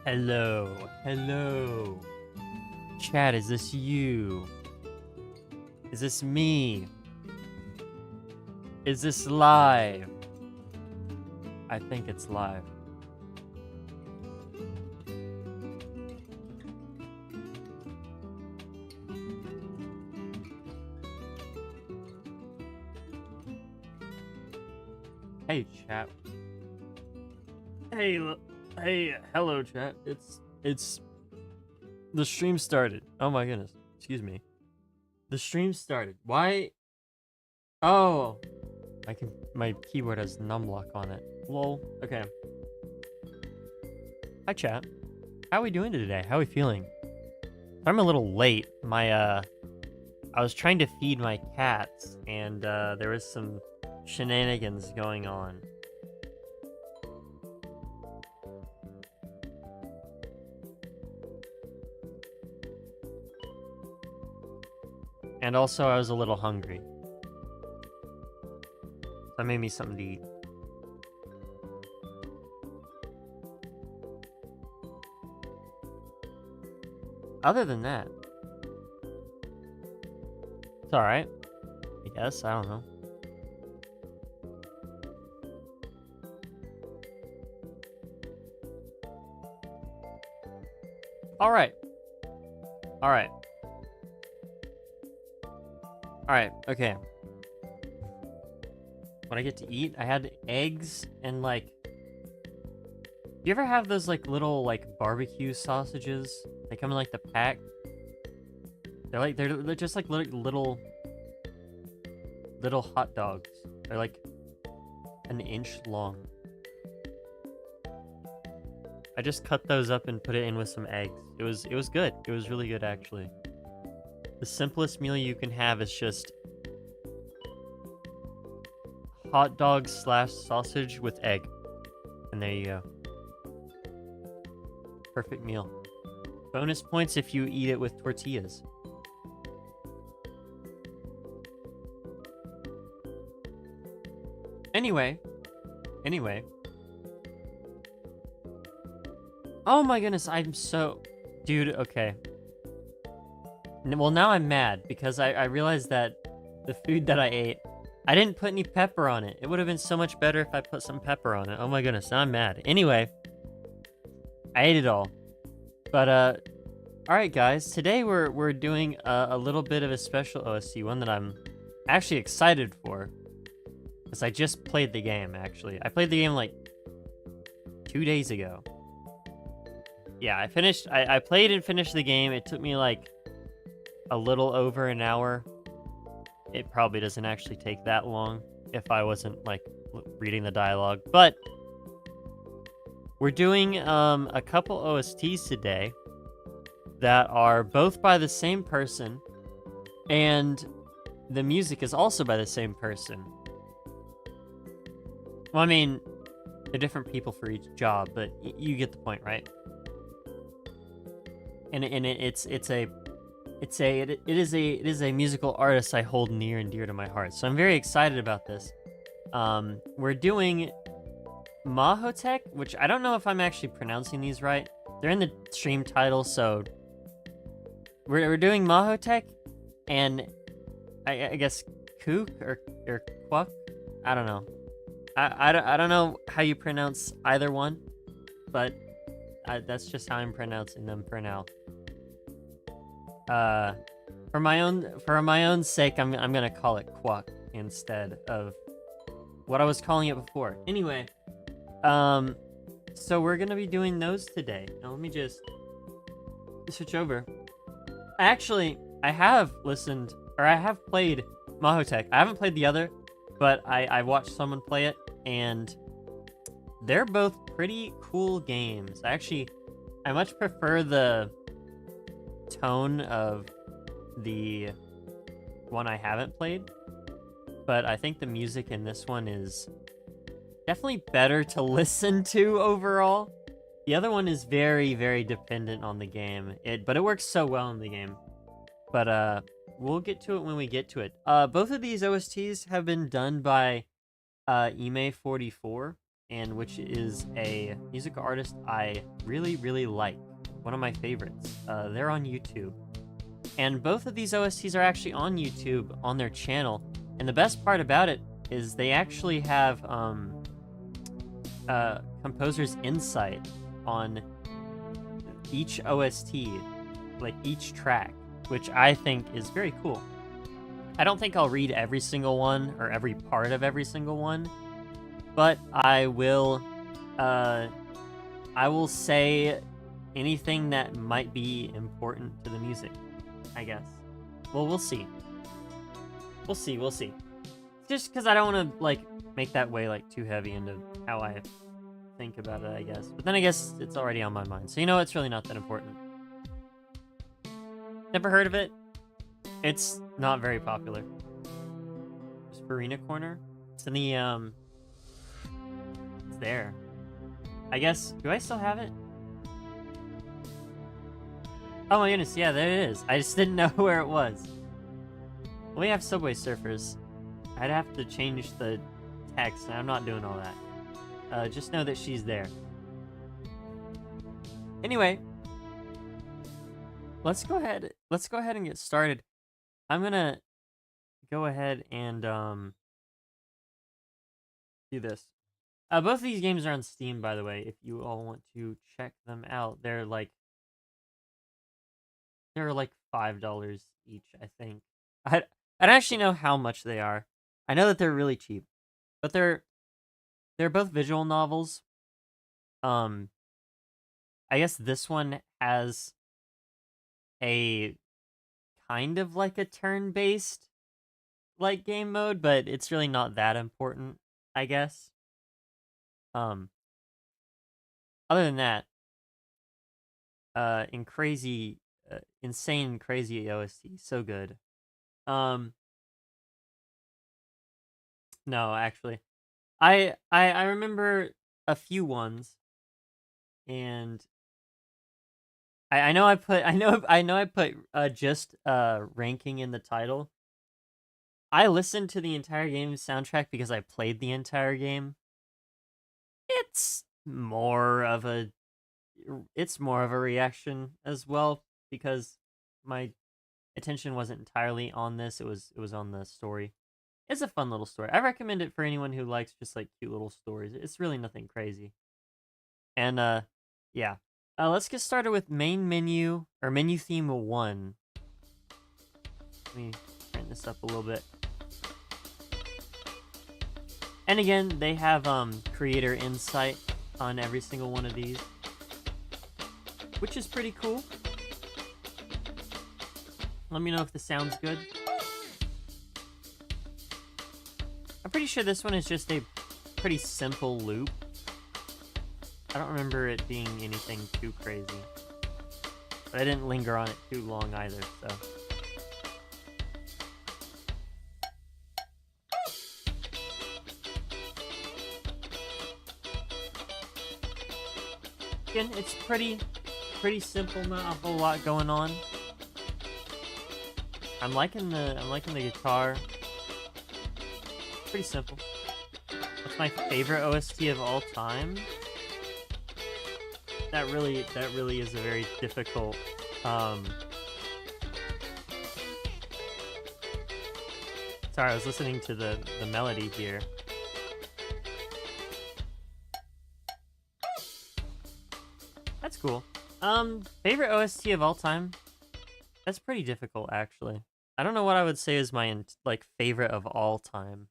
Hello, hello. Chat, is this you? Is this me? Is this live? I think it's live. Hey, chat. Hey, hello, chat. It's the stream started. Oh my goodness. Excuse me. The stream started. Why? Oh, my keyboard has numlock on it. Lol. Okay. Hi, chat. How are we doing today? How are we feeling? I'm a little late. I was trying to feed my cats, and there was some shenanigans going on. And also, I was a little hungry. That made me something to eat. Other than that, it's alright. I guess, I don't know. Alright. Alright. Alright, okay. What I get to eat, I had eggs and like... Do you ever have those like little like barbecue sausages? They come in like the pack. They're just like little hot dogs. They're like an inch long. I just cut those up and put it in with some eggs. It was good. It was really good actually. The simplest meal you can have is just hot dog / sausage with egg. And there you go. Perfect meal. Bonus points if you eat it with tortillas. Anyway. Oh my goodness, I'm so... Dude, okay. Well, now I'm mad because I realized that the food that I ate, I didn't put any pepper on it. It would have been so much better if I put some pepper on it. Oh my goodness, now I'm mad. Anyway, I ate it all. But, alright guys, today we're doing a little bit of a special OST, one that I'm actually excited for. Because I just played the game, actually. I played the game like 2 days ago. Yeah, I played and finished the game. It took me like a little over an hour. It probably doesn't actually take that long if I wasn't like reading the dialogue. But we're doing a couple OSTs today that are both by the same person, and the music is also by the same person. Well, I mean, they're different people for each job, but you get the point, right? And it is a musical artist I hold near and dear to my heart. So I'm very excited about this. We're doing MAHOUTEQ, which I don't know if I'm actually pronouncing these right. They're in the stream title, so we're doing MAHOUTEQ, and I guess q.u.q or q.u.q. I don't know. I don't know how you pronounce either one, but that's just how I'm pronouncing them for now. For my own sake, I'm gonna call it q.u.q instead of what I was calling it before. Anyway, so we're gonna be doing those today. Now let me just switch over. Actually, I have listened, or I have played MAHOUTEQ. I haven't played the other, but I watched someone play it, and they're both pretty cool games. I much prefer the tone of the one I haven't played, but I think the music in this one is definitely better to listen to overall. The other one is very, very dependent on the game, but it works so well in the game. But we'll get to it when we get to it. Both of these OSTs have been done by Ime44, and which is a music artist I really, really like. One of my favorites. They're on YouTube. And both of these OSTs are actually on YouTube on their channel. And the best part about it is they actually have composer's insight on each OST, like each track, which I think is very cool. I don't think I'll read every single one or every part of every single one, but I will say anything that might be important to the music, I guess. Well, we'll see. We'll see. Just because I don't want to, like, make that way, like, too heavy into how I think about it, I guess. But then I guess it's already on my mind. So, you know, it's really not that important. Never heard of it? It's not very popular. There's Farina Corner. It's in the, it's there. I guess, do I still have it? Oh my goodness, yeah, there it is. I just didn't know where it was. We have Subway Surfers. I'd have to change the text, and I'm not doing all that. Just know that she's there. Anyway, let's go ahead and get started. I'm gonna go ahead and do this. Both of these games are on Steam, by the way, if you all want to check them out. They're like $5 each, I think. I don't actually know how much they are. I know that they're really cheap, but they're both visual novels. I guess this one has a kind of like a turn-based like game mode, but it's really not that important, I guess. Other than that, insane crazy OST, so good. No, actually, I remember a few ones, and I know I put just ranking in the title. I listened to the entire game soundtrack because I played the entire game. It's more of a reaction as well, because my attention wasn't entirely on this. It was on the story. It's a fun little story. I recommend it for anyone who likes just like cute little stories. It's really nothing crazy. And yeah. Let's get started with main menu or menu theme 1. Let me turn this up a little bit. And again, they have creator insight on every single one of these, which is pretty cool. Let me know if the sound's good. I'm pretty sure this one is just a pretty simple loop. I don't remember it being anything too crazy. But I didn't linger on it too long either, so. Again, it's pretty simple, not a whole lot going on. I'm liking the guitar. Pretty simple. That's my favorite OST of all time. That really is a very difficult sorry, I was listening to the melody here. That's cool. Favorite OST of all time? That's pretty difficult, actually. I don't know what I would say is my like favorite of all time.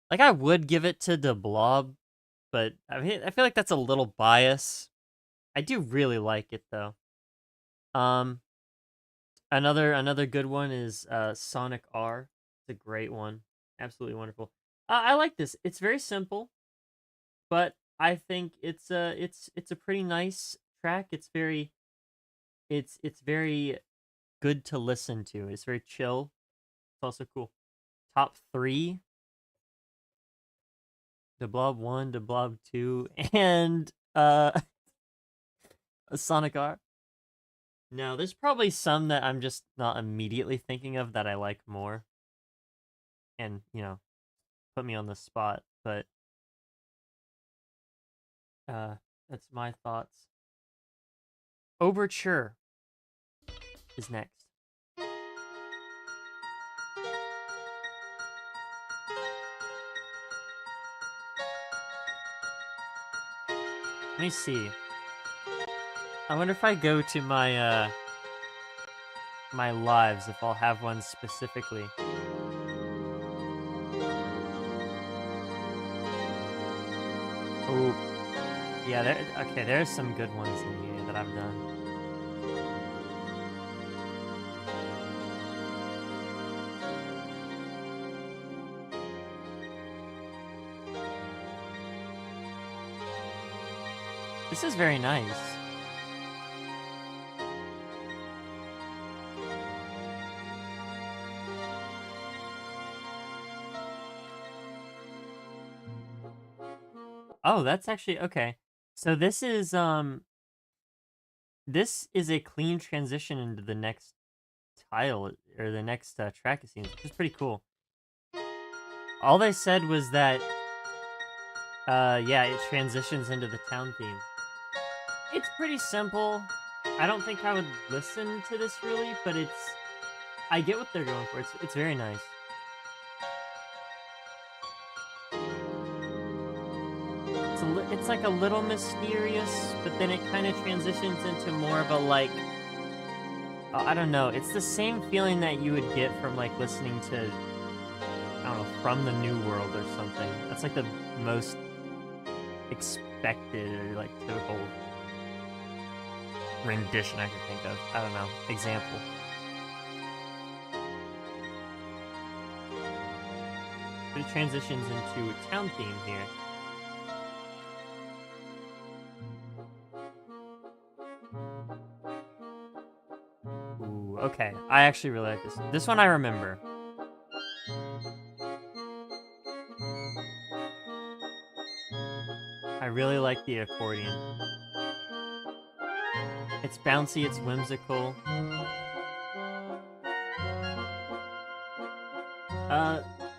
Like, I would give it to the Blob, but I mean, I feel like that's a little bias. I do really like it though. Another good one is Sonic R. It's a great one, absolutely wonderful. I like this. It's very simple, but I think it's a pretty nice track. It's very good to listen to. It's very chill. It's also cool. Top 3. The Blob 1, the Blob 2, and a Sonic R. No, there's probably some that I'm just not immediately thinking of that I like more. And, you know, put me on the spot, but That's my thoughts. Overture is next. Let me see. I wonder if I go to my my lives, if I'll have one specifically. Oh, yeah. Okay, there's some good ones in here that I've done. This is very nice. Oh, that's actually okay. So this is a clean transition into the next tile or the next track it seems, which is pretty cool. All they said was that yeah, it transitions into the town theme. It's pretty simple. I don't think I would listen to this really, but I get what they're going for. It's very nice. It's like a little mysterious, but then it kind of transitions into more of a like, I don't know. It's the same feeling that you would get from like listening to, I don't know, From the New World or something. That's like the most expected or like typical rendition I can think of. I don't know. Example. But it transitions into a town theme here. Ooh, okay. I actually really like this. This one I remember. I really like the accordion. It's bouncy, it's whimsical.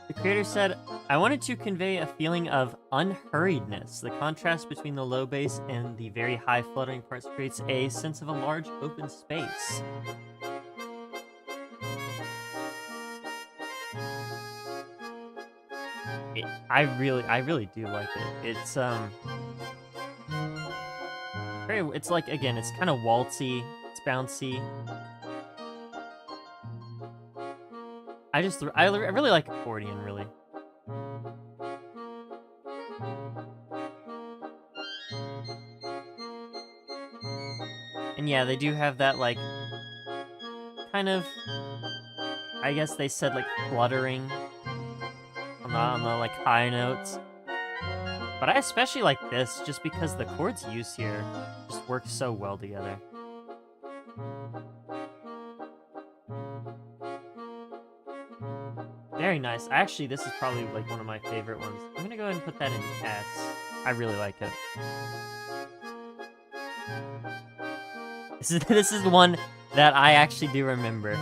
The creator said, I wanted to convey a feeling of unhurriedness. The contrast between the low bass and the very high fluttering parts creates a sense of a large open space. I really do like it. It's like, again, it's kind of waltzy, it's bouncy. I really like accordion, really. And yeah, they do have that, like, kind of, I guess they said, like, fluttering on the like, high notes. But I especially like this, just because the chords used here just work so well together. Very nice. Actually, this is probably, like, one of my favorite ones. I'm gonna go ahead and put that in S. I really like it. This is one that I actually do remember.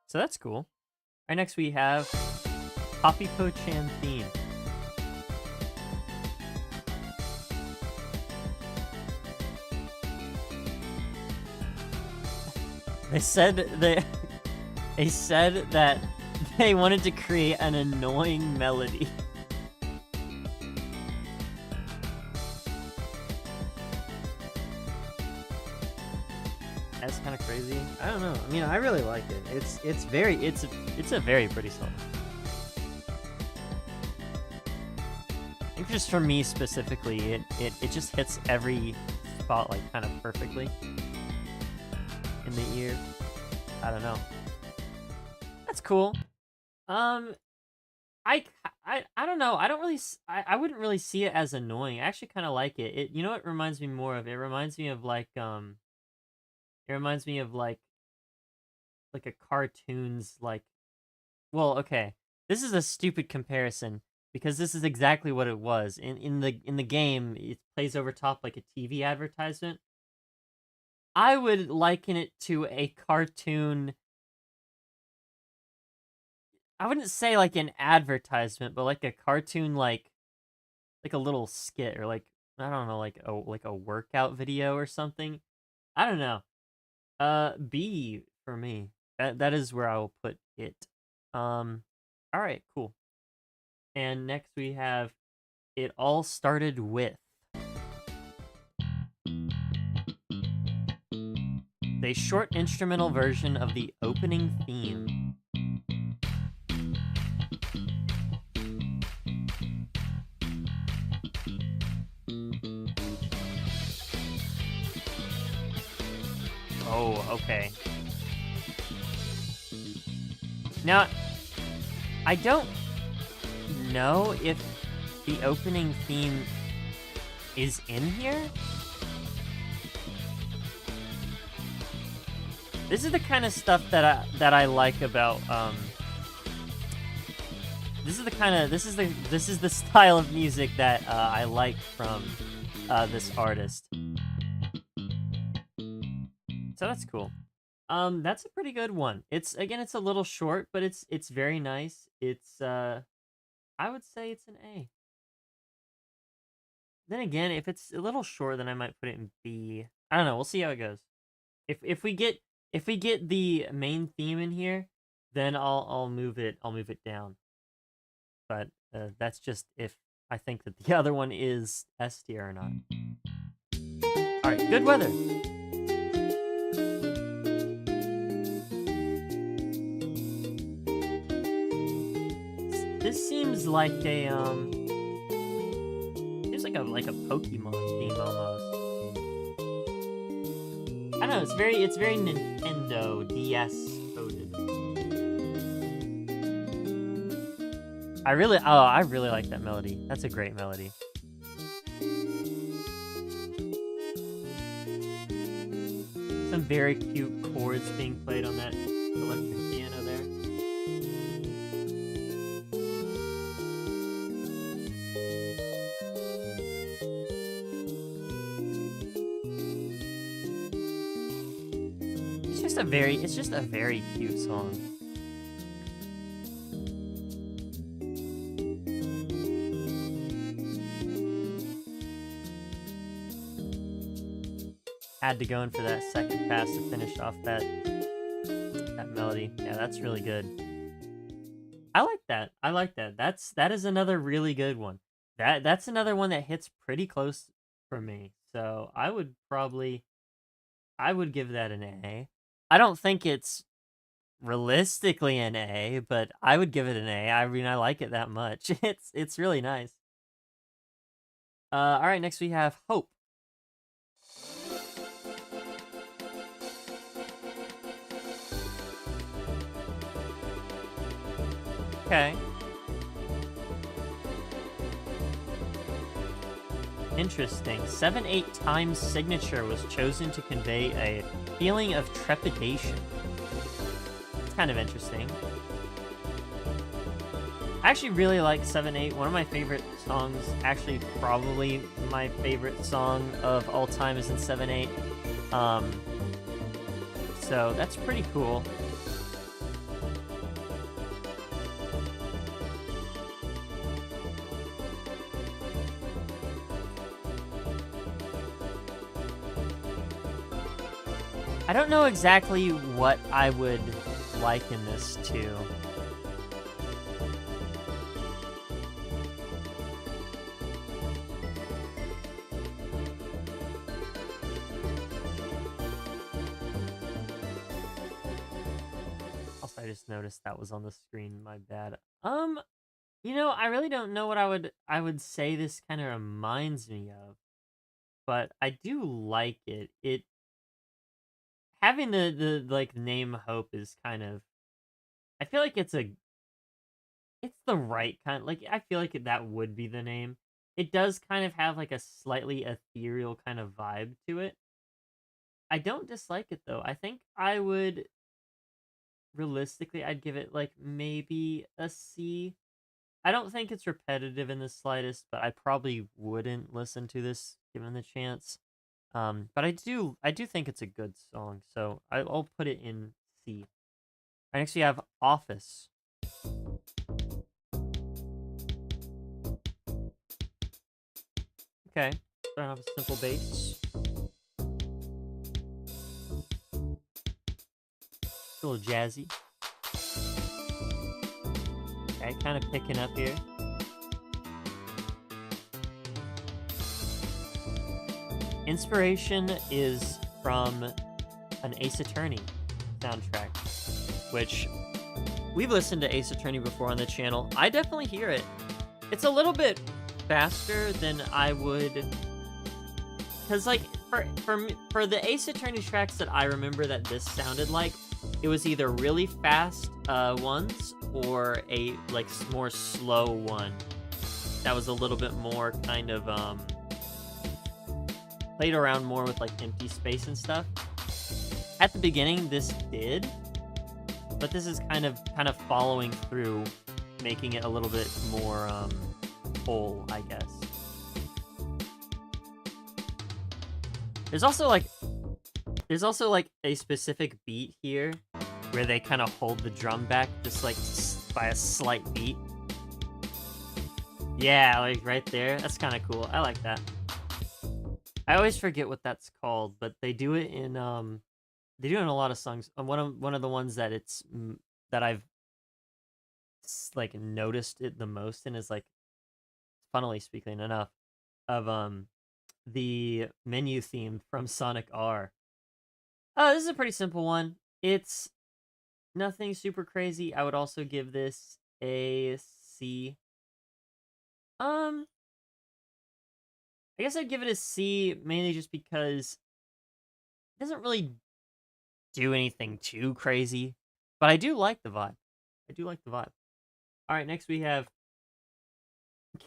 So that's cool. All right, next we have Poppy Po-chan theme. They said that they wanted to create an annoying melody. That's kind of crazy. I don't know. I mean, I really like it. It's a very pretty song. I think just for me specifically, it just hits every spot like kind of perfectly in the ear. I don't know. That's cool. I don't know. I don't really. I wouldn't really see it as annoying. I actually kind of like it. You know what it reminds me more of? It reminds me of like It reminds me of like a cartoons like. Well, okay. This is a stupid comparison because this is exactly what it was. In the game, it plays over top like a TV advertisement. I would liken it to a cartoon I wouldn't say like an advertisement, but like a cartoon, like a little skit, or like, I don't know, like a workout video or something. I don't know. B for me. That is where I will put it. All right, cool. And next we have It All Started With. A short instrumental version of the opening theme. Oh, okay. Now, I don't know if the opening theme is in here. This is the kind of stuff that I like about this is the style of music that I like from this artist. So that's cool. That's a pretty good one. It's a little short, but it's very nice. It's I would say it's an A. Then again, if it's a little short, then I might put it in B. I don't know. We'll see how it goes. If we get the main theme in here, then I'll move it down. But that's just if I think that the other one is S tier or not. All right, good weather. This seems like a seems like a Pokemon theme almost. I don't know. It's very Nintendo DS coded. I really like that melody. That's a great melody. Some very cute chords being played on that electric piano there. It's just a very cute song. Had to go in for that second pass to finish off that melody. Yeah, that's really good. I like that. I like that. That is another really good one. That's another one that hits pretty close for me. So I would give that an A. I don't think it's realistically an A, but I would give it an A. I mean, I like it that much. It's really nice. All right, next we have Hope. Okay. Interesting. 7/8 times signature was chosen to convey a feeling of trepidation. It's kind of interesting. I actually really like 7/8. One of my favorite songs, actually probably my favorite song of all time, is in 7/8. So that's pretty cool. I don't know exactly what I would liken this to. Also, I just noticed that was on the screen, my bad. You know, I really don't know what I would say this kind of reminds me of, but I do like it. Having the like name Hope is kind of, I feel like it's the right kind, like I feel like that would be the name. It does kind of have like a slightly ethereal kind of vibe to it. I don't dislike it though. I think I would realistically I'd give it like maybe a C. I don't think it's repetitive in the slightest, but I probably wouldn't listen to this given the chance. But I do think it's a good song, so I'll put it in C. All right, next we have Office. Okay. Starting off a simple bass. A little jazzy. Okay, kind of picking up here. Inspiration is from an Ace Attorney soundtrack, which we've listened to Ace Attorney before on the channel. I definitely hear it. It's a little bit faster than I would, because like for the Ace Attorney tracks that I remember that this sounded like, it was either really fast ones or a like more slow one that was a little bit more kind of played around more with like empty space and stuff. At the beginning, this did, but this is kind of following through, making it a little bit more whole, I guess. There's also like a specific beat here where they kind of hold the drum back just like by a slight beat. Yeah, like right there. That's kind of cool. I like that. I always forget what that's called, but they do it in a lot of songs. One of the ones that that I've like noticed it the most in is like, funnily speaking enough, of the menu theme from Sonic R. Oh, this is a pretty simple one. It's nothing super crazy. I would also give this a C. I guess I'd give it a C mainly just because it doesn't really do anything too crazy, but I do like the vibe. I do like the vibe. All right, next we have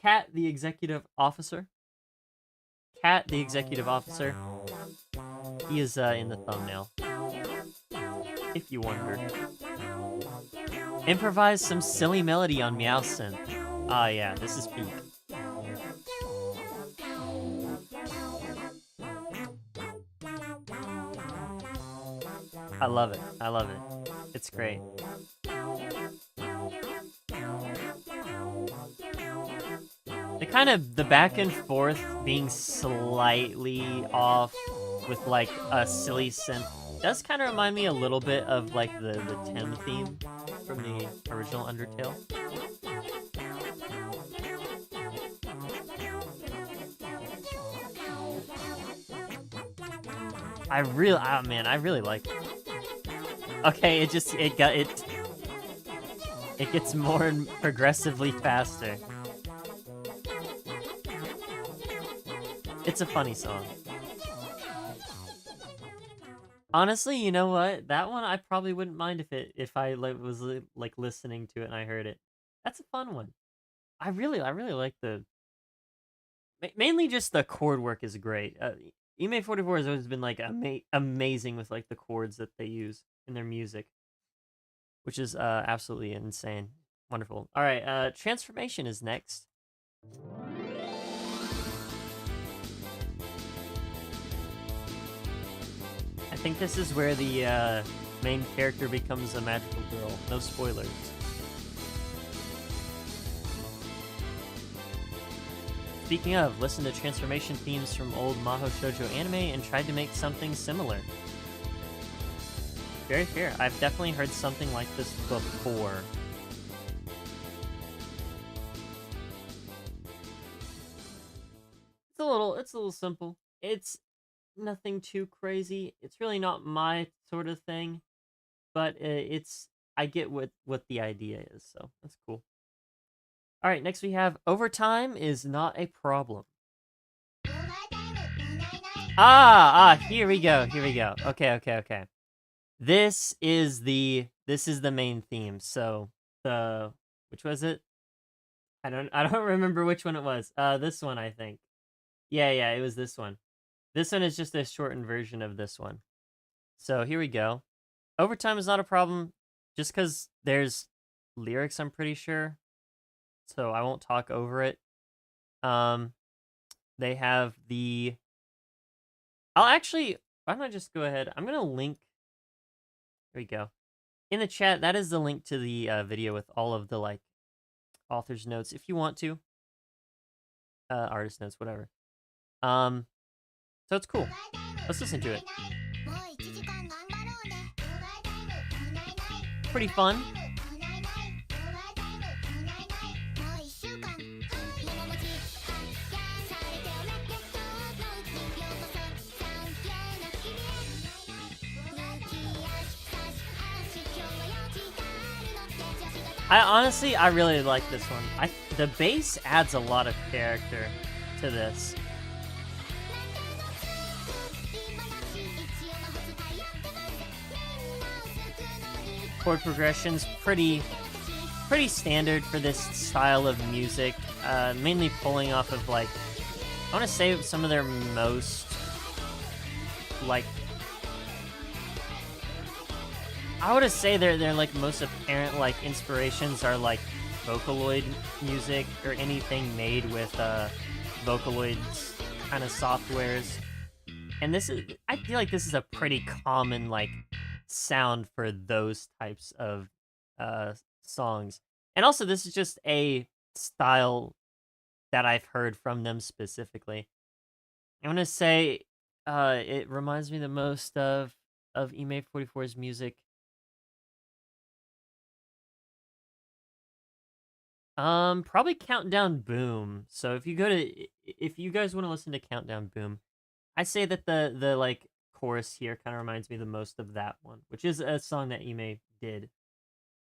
Cat, the executive officer. Cat, the executive officer. He is in the thumbnail, if you wonder. Improvise some silly melody on Meow Synth. Ah, yeah, this is peak. I love it. I love it. It's great. The back and forth being slightly off with like a silly synth does kind of remind me a little bit of like the Tim theme from the original Undertale. I really like it. Okay, it gets more progressively faster. It's a funny song. Honestly, you know what? That one I probably wouldn't mind if I was like listening to it and I heard it. That's a fun one. I really like mainly just the chord work is great. EMA44 has always been like amazing with like the chords that they use in their music, which is absolutely insane. Wonderful. All right, Transformation is next. I think this is where the main character becomes a magical girl. No spoilers. Speaking of, listen to transformation themes from old Mahou Shoujo anime and tried to make something similar. Very fair. I've definitely heard something like this before. It's a little simple. It's nothing too crazy. It's really not my sort of thing, but I get what the idea is, so that's cool. All right, next we have Overtime is Not a Problem. Here we go. Okay. This is the main theme. So which was it? I don't remember which one it was. This one, I think. Yeah, it was this one. This one is just a shortened version of this one. So here we go. Overtime is not a problem, just because there's lyrics, I'm pretty sure. So I won't talk over it. They have the... why don't I just go ahead? I'm going to link... There we go. In the chat, that is the link to the video with all of the, like, author's notes, if you want to. Artist notes, whatever. So it's cool. Let's listen to it. Pretty fun. I really like this one. The bass adds a lot of character to this. Chord progression's pretty standard for this style of music. Mainly pulling off of, like, I want to say some of their most, like, I would say their like most apparent like inspirations are like Vocaloid music or anything made with Vocaloid's kind of softwares. And I feel like this is a pretty common like sound for those types of songs. And also this is just a style that I've heard from them specifically. I'm gonna say it reminds me the most of EMA44's music. Probably Countdown Boom. So if you guys want to listen to Countdown Boom, I say that the like chorus here kind of reminds me the most of that one, which is a song that Ime did.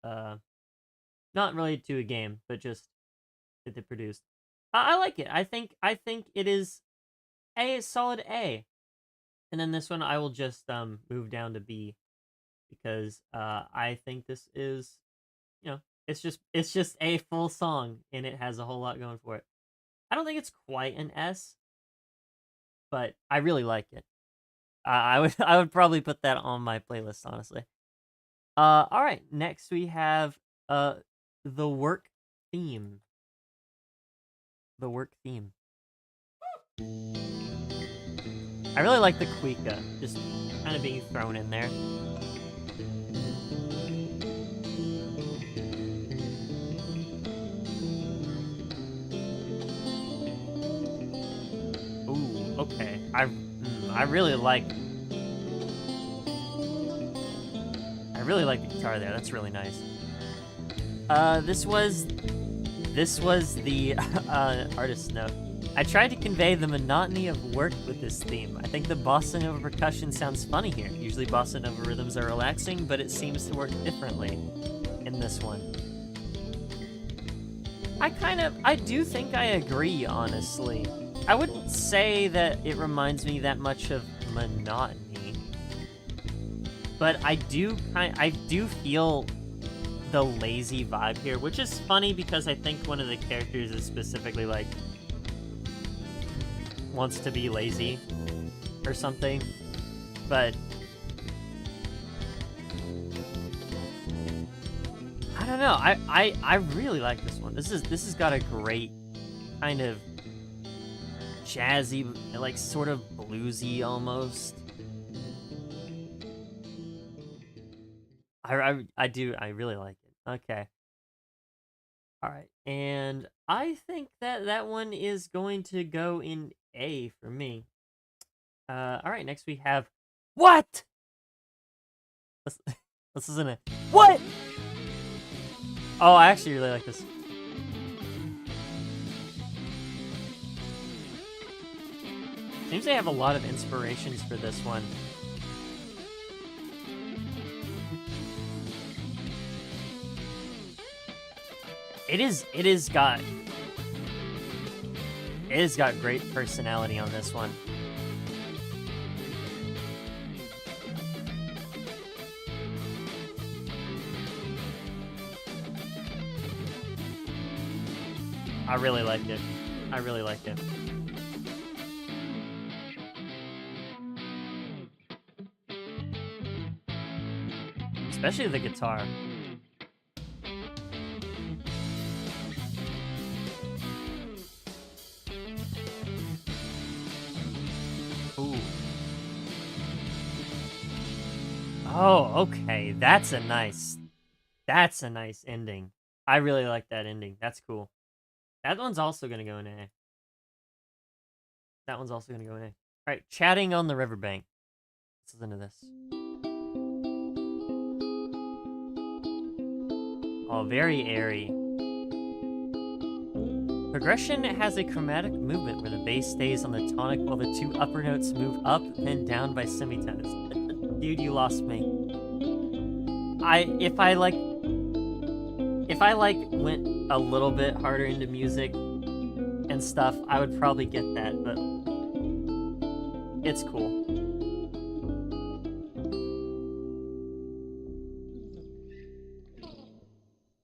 Uh, Not related to a game, but just that they produced. I like it. I think it is a solid A. And then this one I will just move down to B because I think this is, you know, it's just a full song and it has a whole lot going for it. I don't think it's quite an S, but I really like it. I would probably put that on my playlist, honestly. All right. Next we have the work theme. The work theme. I really like the Quika, just kind of being thrown in there. Ooh, okay. I really like the guitar there. That's really nice. This was the artist note. I tried to convey the monotony of work with this theme. I think the bossa nova percussion sounds funny here. Usually bossa nova rhythms are relaxing, but it seems to work differently in this one. I do think I agree, honestly. I wouldn't say that it reminds me that much of monotony, but I do feel the lazy vibe here, which is funny because I think one of the characters is specifically like wants to be lazy or something, but I don't know. I really like this one. This has got a great kind of jazzy, like sort of bluesy almost. I really like it. Okay. All right. And I think that one is going to go in A for me. All right, next we have what? Let's let's listen to what? Oh, I actually really like this. Seems they have a lot of inspirations for this one. It has got great personality on this one. I really liked it. I really liked it. Especially the guitar. Ooh. Oh, okay. That's a nice ending. I really like that ending. That's cool. That one's also gonna go in A. That one's also gonna go in A. All right, chatting on the riverbank. Let's listen to this. Oh, very airy. Progression has a chromatic movement where the bass stays on the tonic while the two upper notes move up and down by semitones. Dude, you lost me. If I went a little bit harder into music and stuff, I would probably get that, but it's cool.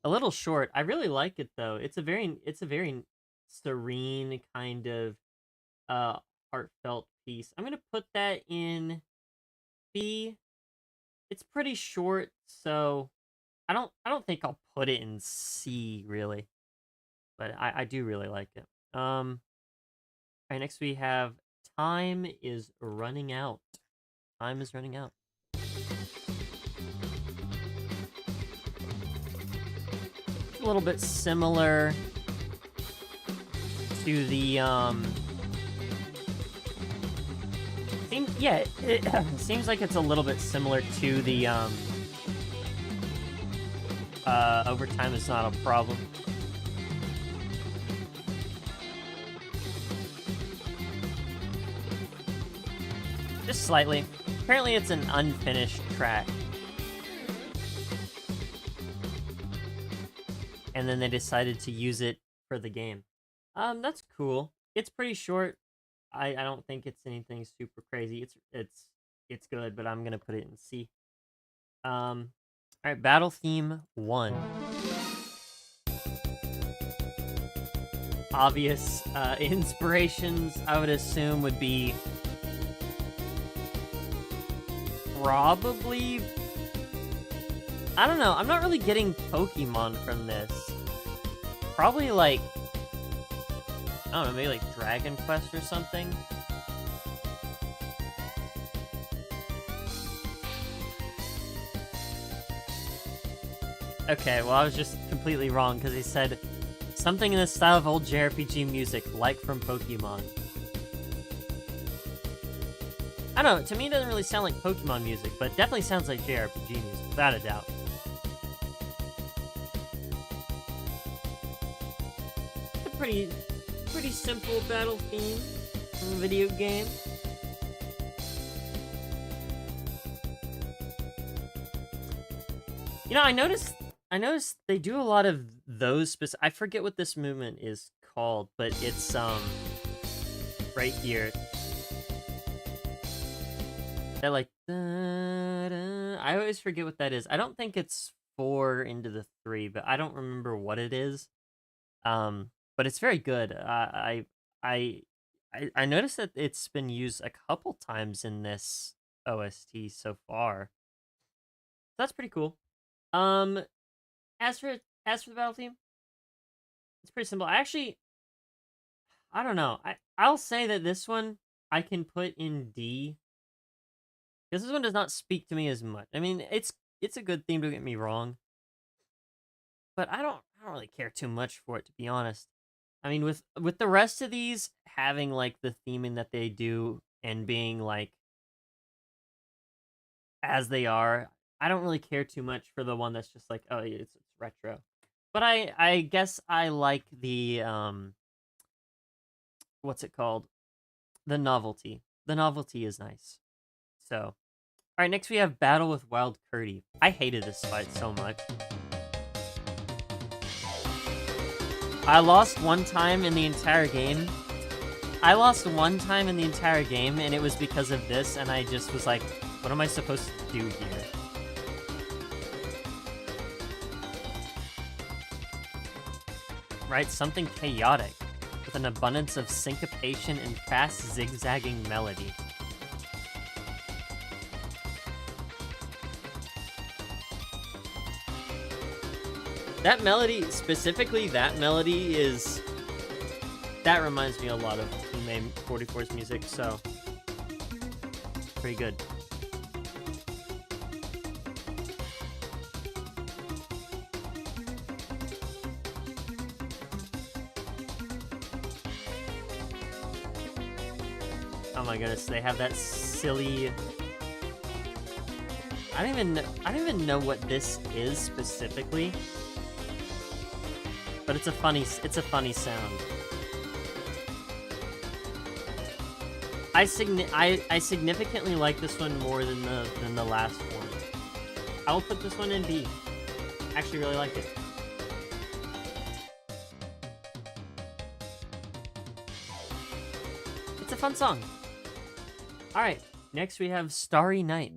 A little short. I really like it though. It's a very serene kind of heartfelt piece. I'm gonna put that in B. It's pretty short, so I don't think I'll put it in C really. But I do really like it. Alright, next we have Time is Running Out. Time is running out. A little bit similar to the it seems like it's a little bit similar to the Overtime Is Not a Problem. Just slightly. Apparently it's an unfinished track. And then they decided to use it for the game. That's cool. It's pretty short. I don't think it's anything super crazy. It's good, but I'm gonna put it in C. Alright, Battle Theme 1. Obvious inspirations, I would assume, would be probably... I don't know, I'm not really getting Pokemon from this. Probably like... I don't know, maybe like Dragon Quest or something? Okay, well I was just completely wrong, because he said something in the style of old JRPG music, like from Pokemon. I don't know, to me it doesn't really sound like Pokemon music, but it definitely sounds like JRPG music, without a doubt. It's a pretty simple battle theme from a video game. You know, I noticed they do a lot of those I forget what this movement is called, but it's right here. They're like I always forget what that is. I don't think it's 4 into the 3, but I don't remember what it is. But it's very good. I noticed that it's been used a couple times in this OST so far. That's pretty cool. As for the battle theme, it's pretty simple. I don't know. I'll say that this one I can put in D, because this one does not speak to me as much. I mean, it's a good theme, don't get me wrong, but I don't really care too much for it, to be honest. I mean, with the rest of these having like the theming that they do and being like as they are, I don't really care too much for the one that's just like, oh, it's retro. But I guess I like the what's it called? The novelty. The novelty is nice. So, all right, next we have Battle with Wild Curdy. I hated this fight so much. I lost one time in the entire game. And it was because of this, and I just was like, what am I supposed to do here? Right, something chaotic, with an abundance of syncopation and fast zigzagging melody. That melody, specifically that melody, that reminds me a lot of Team 44's music, so pretty good. Oh my goodness, they have that silly... I don't even know what this is specifically. But it's a funny sound. I significantly like this one more than the last one. I will put this one in B. Actually really like it. It's a fun song. Alright, next we have Starry Night.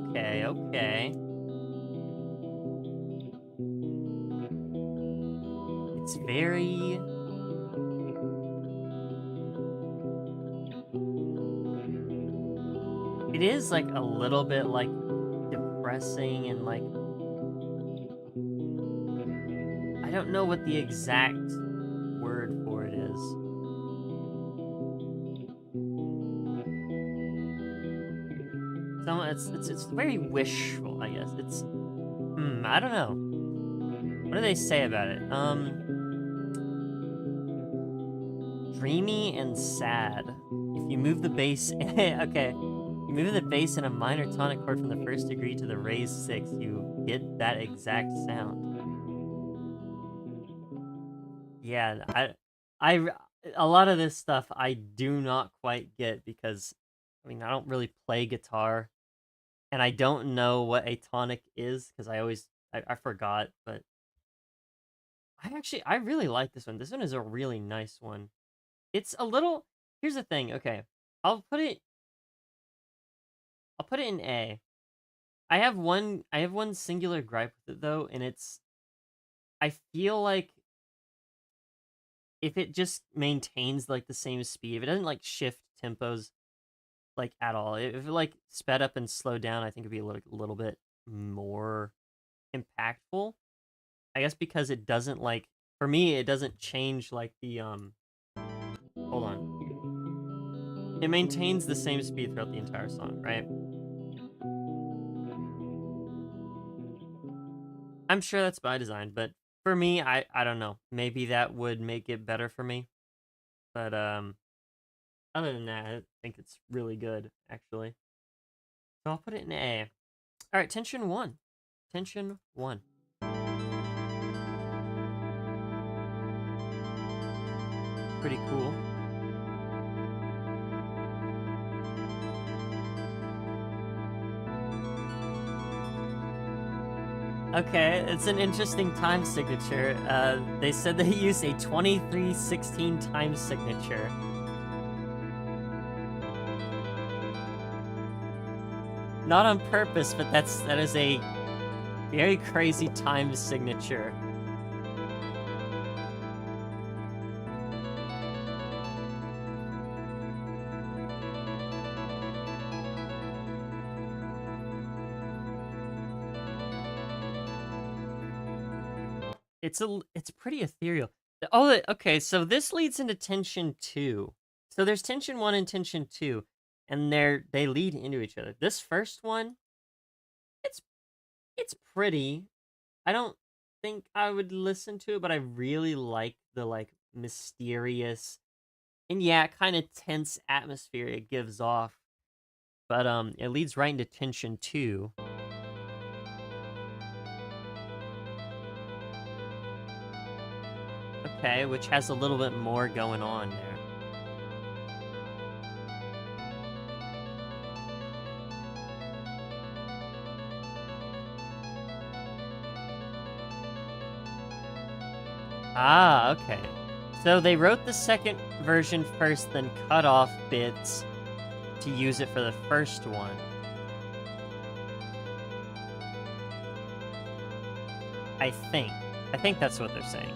Okay. It's very... It is, like, a little bit, like, depressing and, like... I don't know what the exact word for it is. It's very wishful, I guess. It's... I don't know. What do they say about it? Dreamy and sad. If you move the bass... okay. You move the bass in a minor tonic chord from the first degree to the raised sixth, you get that exact sound. Yeah, a lot of this stuff I do not quite get because, I mean, I don't really play guitar, and I don't know what a tonic is because I forgot, but I really like this one. This one is a really nice one. It's a little, here's the thing, okay, I'll put it in A. I have one singular gripe with it though, and it's, I feel like if it just maintains like the same speed, if it doesn't like shift tempos like at all, if it like sped up and slowed down, I think it'd be little bit more impactful. I guess because it doesn't like, for me, it doesn't change like the hold on. It maintains the same speed throughout the entire song, right? I'm sure that's by design, but for me, I don't know. Maybe that would make it better for me. But other than that, I think it's really good, actually. So I'll put it in A. All right, tension 1. Tension 1. Pretty cool. Okay, it's an interesting time signature. They said they use a 2316 time signature. Not on purpose, but that is a very crazy time signature. It's pretty ethereal. Oh, okay, so this leads into tension 2. So there's tension 1 and tension 2, and they lead into each other. This first one, it's pretty. I don't think I would listen to it, but I really like the like mysterious and yeah, kind of tense atmosphere it gives off. But it leads right into tension 2. Okay, which has a little bit more going on there. Ah, okay. So they wrote the second version first, then cut off bits to use it for the first one. I think that's what they're saying.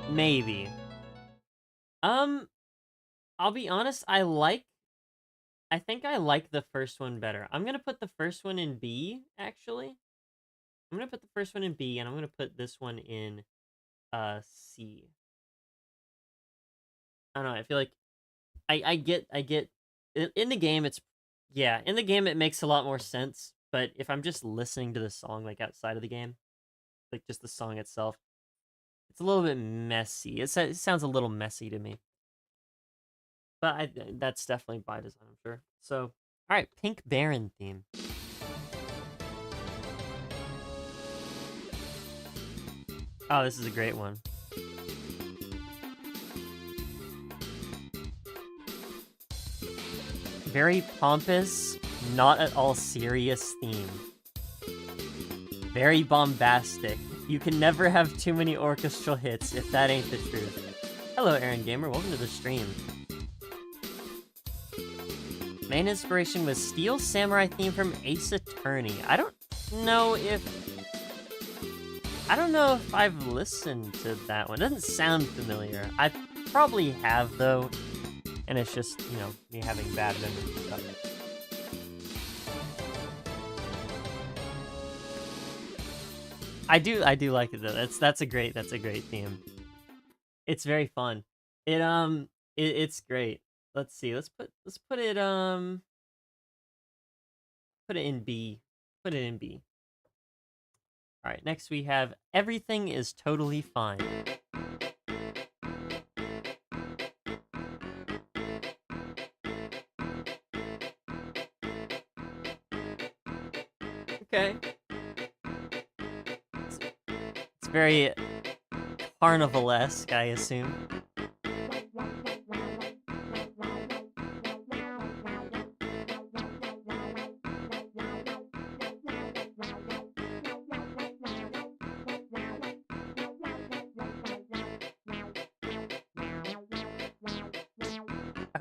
Maybe. I'll be honest, I think I like the first one better. I'm gonna put the first one in B, actually. I'm gonna put the first one in B, and I'm gonna put this one in C. I don't know. I feel like I get in the game. In the game it makes a lot more sense. But if I'm just listening to the song like outside of the game, like just the song itself, it's a little bit messy. It sounds a little messy to me. But that's definitely by design, I'm sure. So, all right, Pink Baron theme. Oh, this is a great one. Very pompous, not at all serious theme. Very bombastic. You can never have too many orchestral hits if that ain't the truth. Hello, Aaron Gamer. Welcome to the stream. Main inspiration was Steel Samurai theme from Ace Attorney. I don't know if I've listened to that one. It doesn't sound familiar. I probably have, though. And it's just, you know, me having bad memory stuff. I do like it though. That's a great theme. It's very fun. It's great. Let's see. Let's put it put it in B. Put it in B. All right. Next we have Everything is Totally Fine. Okay. It's very carnival-esque, I assume.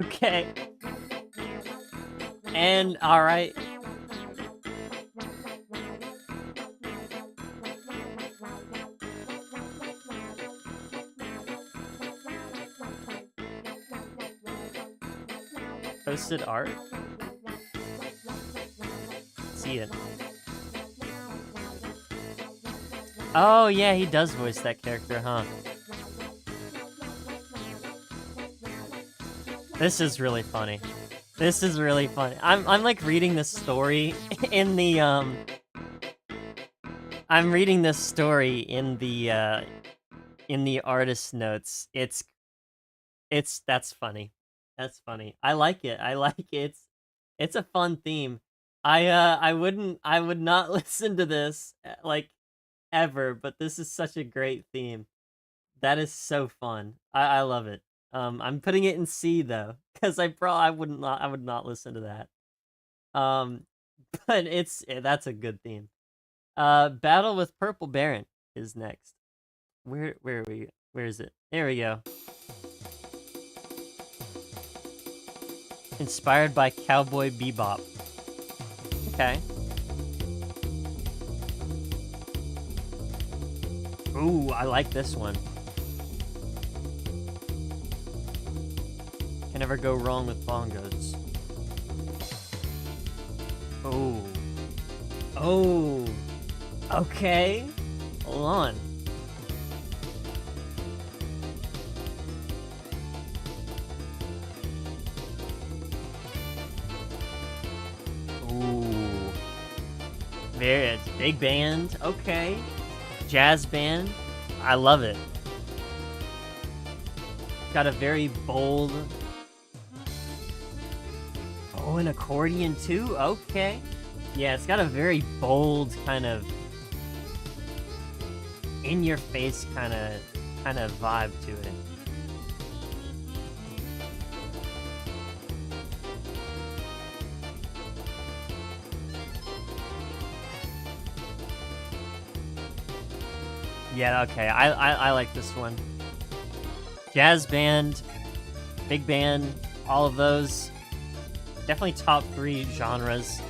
Okay. And all right. Posted art. See it. Oh yeah, he does voice that character, huh? This is really funny. This is really funny. I'm like reading this story in the I'm reading this story in the artist notes. That's funny. That's funny. I like it. I like it. It's a fun theme. I would not listen to this like ever, but this is such a great theme. That is so fun. I love it. I'm putting it in C though, because I would not listen to that. But that's a good theme. Battle with Purple Baron is next. Where are we? Where is it? There we go. Inspired by Cowboy Bebop. Okay. Ooh, I like this one. Can never go wrong with bongos. Oh. Oh. Okay. Hold on. Ooh. There it's big band. Okay. Jazz band. I love it. Got a very bold... Oh, an accordion too? Okay. Yeah, it's got a very bold kind of in-your-face kind of vibe to it. Yeah, okay. I like this one. Jazz band, big band, all of those. Definitely top 3 genres.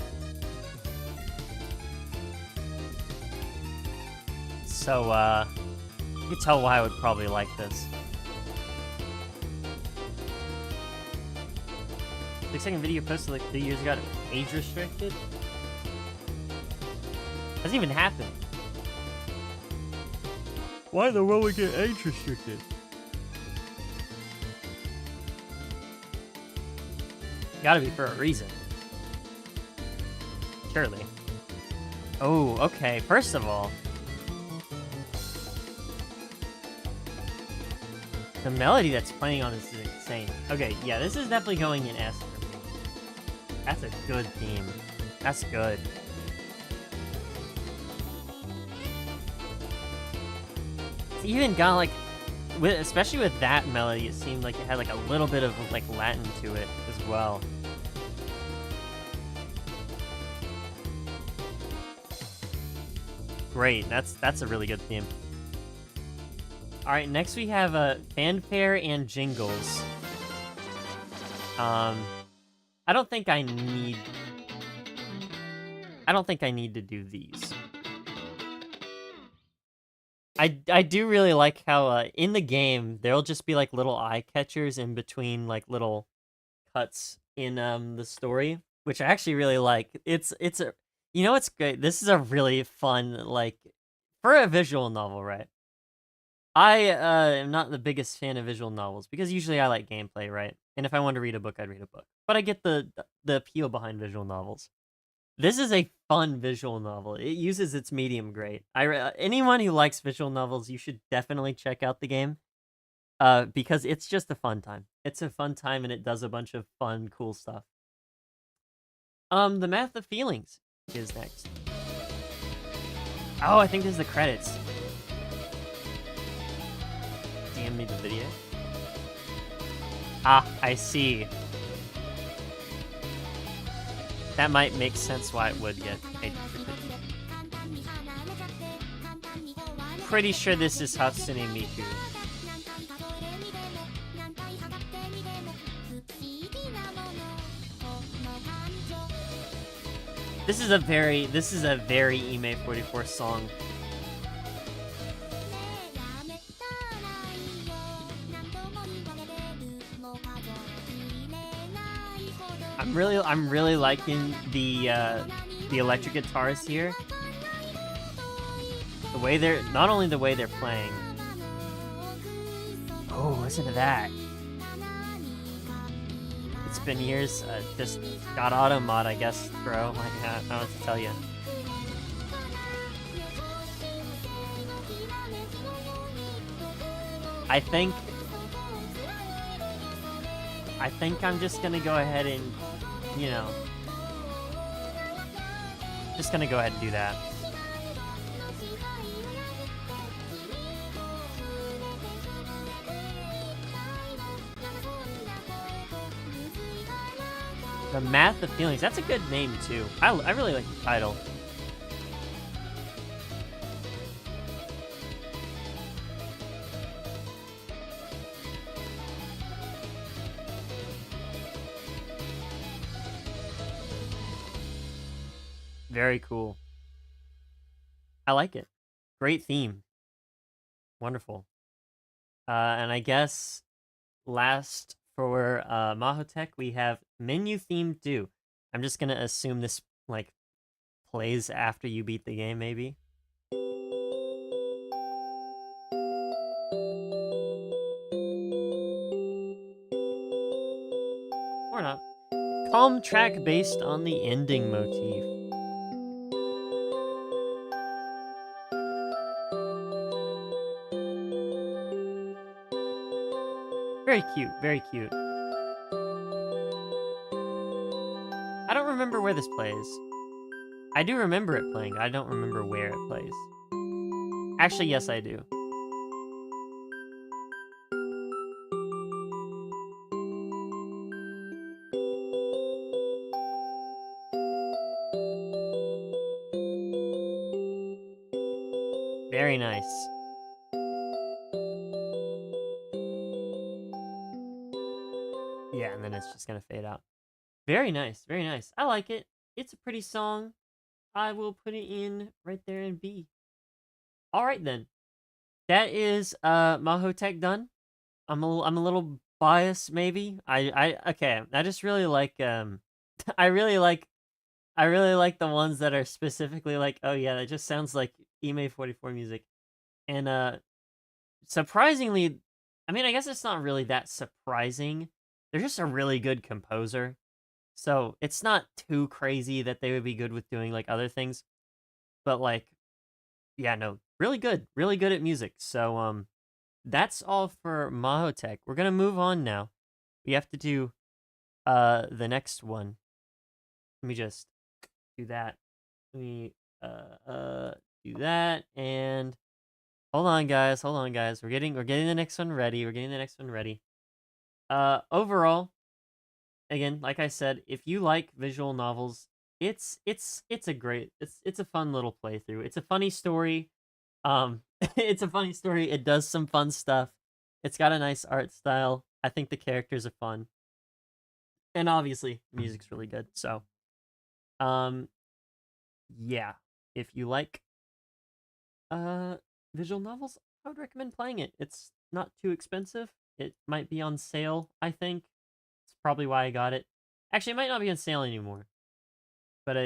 So, you can tell why I would probably like this. The second video posted like 3 years ago, age restricted? Hasn't even happened. Why in the world would we get age restricted? Gotta be for a reason. Surely. Oh, okay. First of all, the melody that's playing on this is insane. Okay, yeah, this is definitely going in S for me. That's a good theme. That's good. It's even got like, especially with that melody, it seemed like it had like a little bit of like Latin to it as well. Great, that's a really good theme. All right, next we have fanfare and jingles. I don't think I need to do these. I do really like how in the game there'll just be like little eye catchers in between like little cuts in the story, which I actually really like. It's a, you know, it's great. This is a really fun, like, for a visual novel, right? I am not the biggest fan of visual novels because usually I like gameplay, right? And if I wanted to read a book, I'd read a book. But I get the appeal behind visual novels. This is a fun visual novel. It uses its medium great. Anyone who likes visual novels, you should definitely check out the game. Because it's just a fun time. It's a fun time and it does a bunch of fun, cool stuff. The Math of Feelings is next. Oh, I think this is the credits. DM me the video. Ah, I see. That might make sense why it would get paid. Pretty sure this is Hatsune Miku. This is a very IME44 song. I'm really liking the electric guitars here. The way they're, not only the way they're playing. Oh, listen to that. It's been years, just got auto mod, I guess, bro. Like, I don't know what to tell you. I think I'm just gonna go ahead and, you know, just gonna go ahead and do that. The Math of Feelings. That's a good name, too. I really like the title. Very cool. I like it. Great theme. Wonderful. And I guess last for MAHOUTEQ, we have menu theme 2. I'm just gonna assume this like plays after you beat the game, maybe. Or not. Calm track based on the ending motif. Very cute, very cute. I don't remember where this plays. I do remember it playing. I don't remember where it plays. Actually, yes, I do. Very nice. Yeah, and then it's just gonna fade out. Very nice, very nice. I like it. It's a pretty song. I will put it in right there in B. All right then. That is MAHOUTEQ done. I'm a little biased maybe. Okay. I just really like I really like the ones that are specifically like, oh yeah, that just sounds like IME44 music. And surprisingly, I mean, I guess it's not really that surprising. They're just a really good composer. So it's not too crazy that they would be good with doing like other things. But like, yeah, no, really good at music. So that's all for MAHOUTEQ. We're gonna move on now. We have to do the next one. Let me just do that. Let me do that, and hold on guys, hold on guys. We're getting the next one ready. We're getting the next one ready. Overall, again, like I said, if you like visual novels, it's a great, it's a fun little playthrough. It's a funny story. It's a funny story. It does some fun stuff. It's got a nice art style. I think the characters are fun. And obviously, music's really good. So, um yeah, if you like uh visual novels, I would recommend playing it. It's not too expensive. It might be on sale, I think. It's probably why I got it. Actually, it might not be on sale anymore. But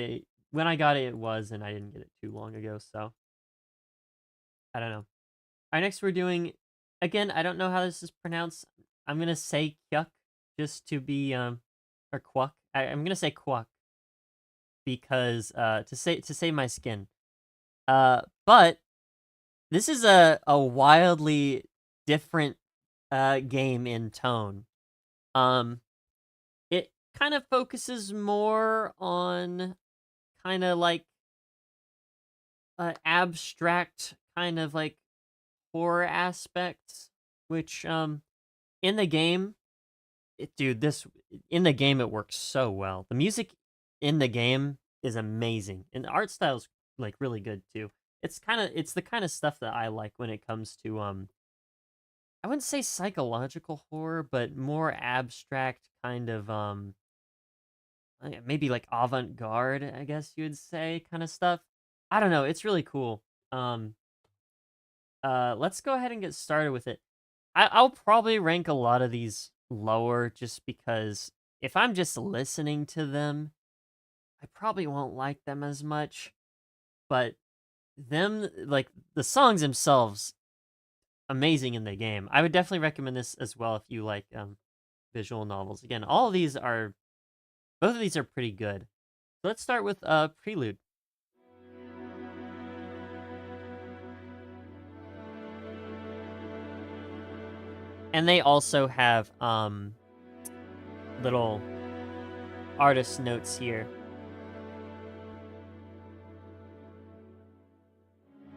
when I got it, it was, and I didn't get it too long ago, so I don't know. Alright, next we're doing, again, I don't know how this is pronounced. I'm gonna say q.u.q just to be or quuck. I'm gonna say quuck because to save my skin. But this is a wildly different game in tone. It kind of focuses more on kind of like abstract kind of like horror aspects, which in the game, dude, this in the game it works so well. The music in the game is amazing, and the art style's like really good too. It's the kind of stuff that I like when it comes to I wouldn't say psychological horror, but more abstract kind of maybe like avant-garde, I guess you would say, kind of stuff. I don't know, it's really cool. Um let's go ahead and get started with it. I'll probably rank a lot of these lower just because if I'm just listening to them, I probably won't like them as much. But them, like the songs themselves, amazing in the game. I would definitely recommend this as well if you like visual novels. Again, all of these are, both of these are pretty good. So let's start with Prelude. And they also have little artist notes here.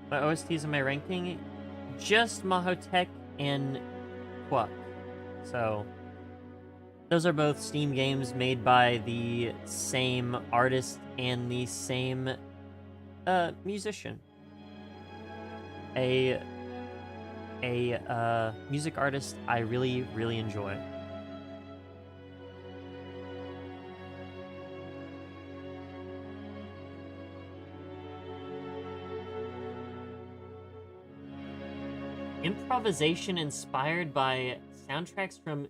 My OSTs in my ranking, just MAHOUTEQ and q.u.q. So those are both Steam games made by the same artist and the same musician. A music artist I really, really enjoy. Improvisation inspired by soundtracks from...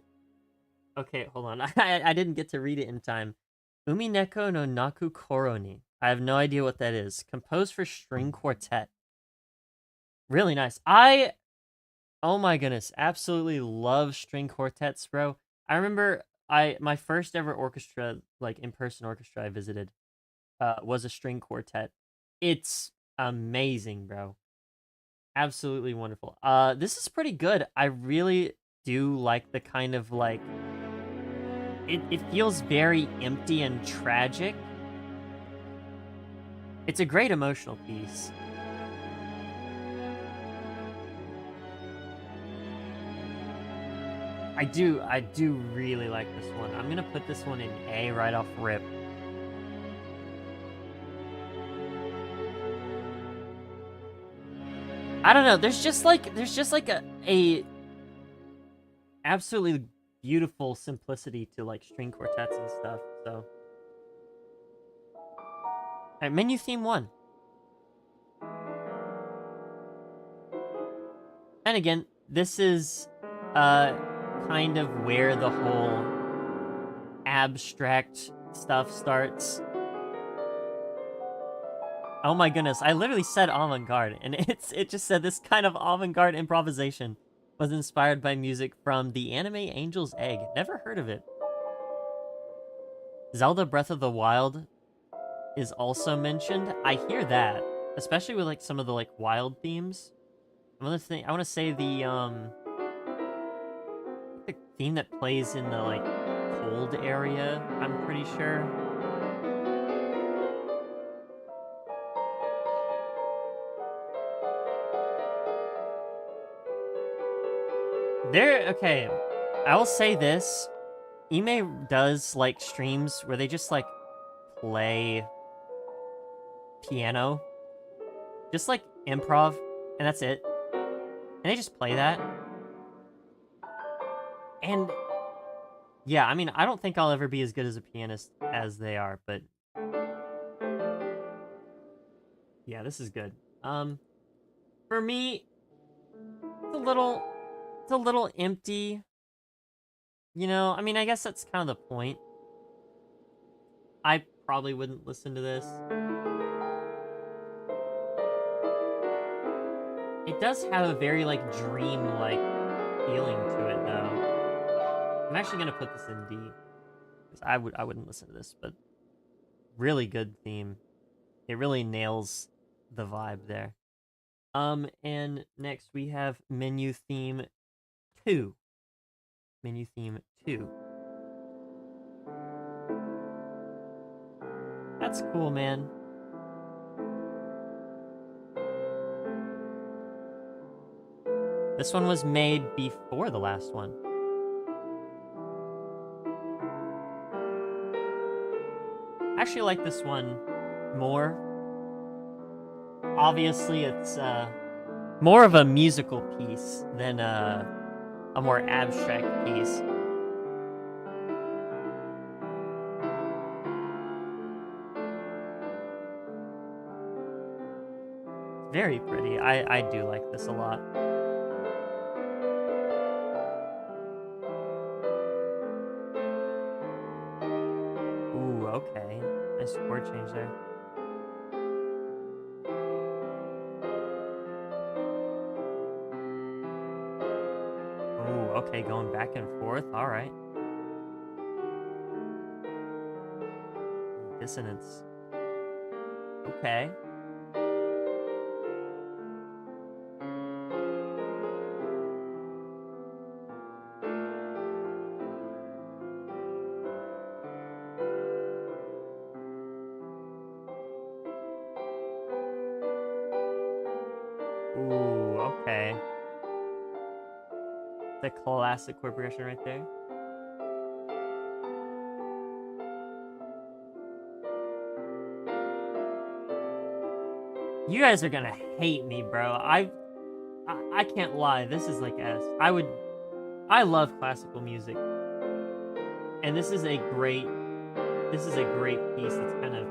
Okay, hold on. I didn't get to read it in time. Umineko no Naku Koro ni. I have no idea what that is. Composed for string quartet. Really nice. Oh my goodness, absolutely love string quartets, bro. I remember my first ever orchestra, like in-person orchestra I visited, was a string quartet. It's amazing, bro. Absolutely wonderful. This is pretty good. I really do like the kind of like it feels very empty and tragic. It's a great emotional piece. I do really like this one. I'm gonna put this one in A right off rip. I don't know. There's just like a absolutely beautiful simplicity to like string quartets and stuff. So, alright, menu theme 1. And again, this is kind of where the whole abstract stuff starts. Oh my goodness, I literally said avant-garde, and it just said this kind of avant-garde improvisation was inspired by music from the anime Angel's Egg. Never heard of it. Zelda Breath of the Wild is also mentioned. I hear that, especially with like some of the like wild themes. Another thing, I want to say the theme that plays in the like cold area, I'm pretty sure. Okay, I will say this. Ime does like streams where they just like play piano. Just like improv, and that's it. And they just play that. And yeah, I mean, I don't think I'll ever be as good as a pianist as they are, but yeah, this is good. For me, it's a little empty. You know, I mean, I guess that's kind of the point. I probably wouldn't listen to this. It does have a very, like, dream-like feeling to it, though. I'm actually gonna put this in D. Because I wouldn't listen to this, but really good theme. It really nails the vibe there. And next we have Menu Theme 2. Menu Theme 2. That's cool, man. This one was made before the last one. I actually like this one more. Obviously, it's more of a musical piece than a more abstract piece. Very pretty. I do like this a lot. Ooh, okay. Nice chord change there. Ooh, okay, going back and forth. All right. Dissonance. Okay. Ooh, okay. The classic chord progression right there. You guys are gonna hate me, bro. I can't lie. This is like S. I love classical music, and this is a great piece that's kind of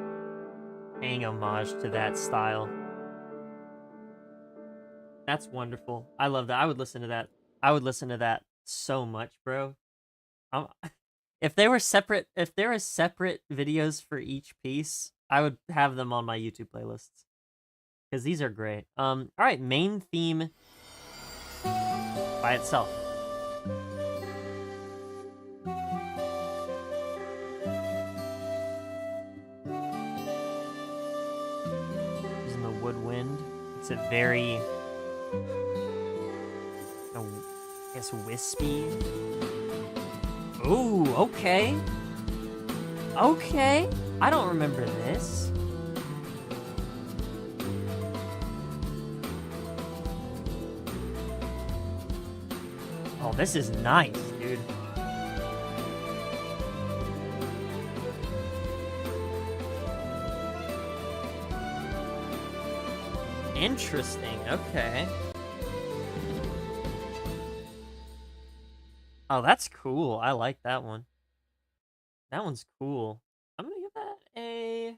paying homage to that style. That's wonderful. I love that. I would listen to that. I would listen to that so much, bro. Um, if there were separate videos for each piece, I would have them on my YouTube playlists. Because these are great. Alright, main theme by itself. Using the woodwind. It's a very, I guess, wispy. Ooh, okay. Okay. I don't remember this. Oh, this is nice, dude. Interesting, okay. Oh, that's cool. I like that one. That one's cool. I'm gonna give that a...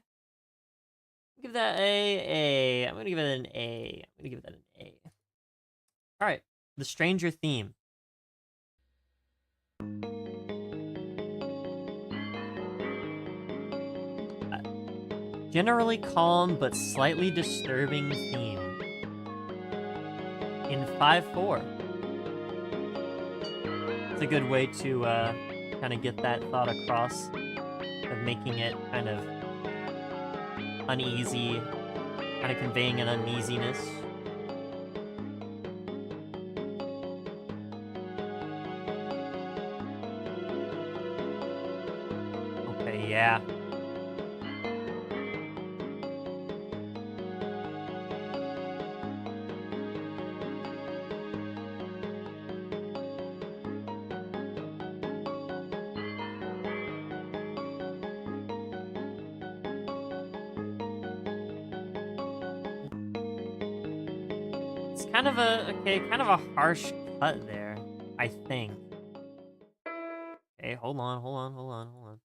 Give that a. I'm gonna give it an A. I'm gonna give that an A. Alright, the Stranger theme. Generally calm but slightly disturbing theme. In 5/4. It's a good way to kind of get that thought across. of making it kind of uneasy, kind of conveying an uneasiness. Okay, yeah. It's kind of kind of a harsh cut there, I think. Okay, hold on.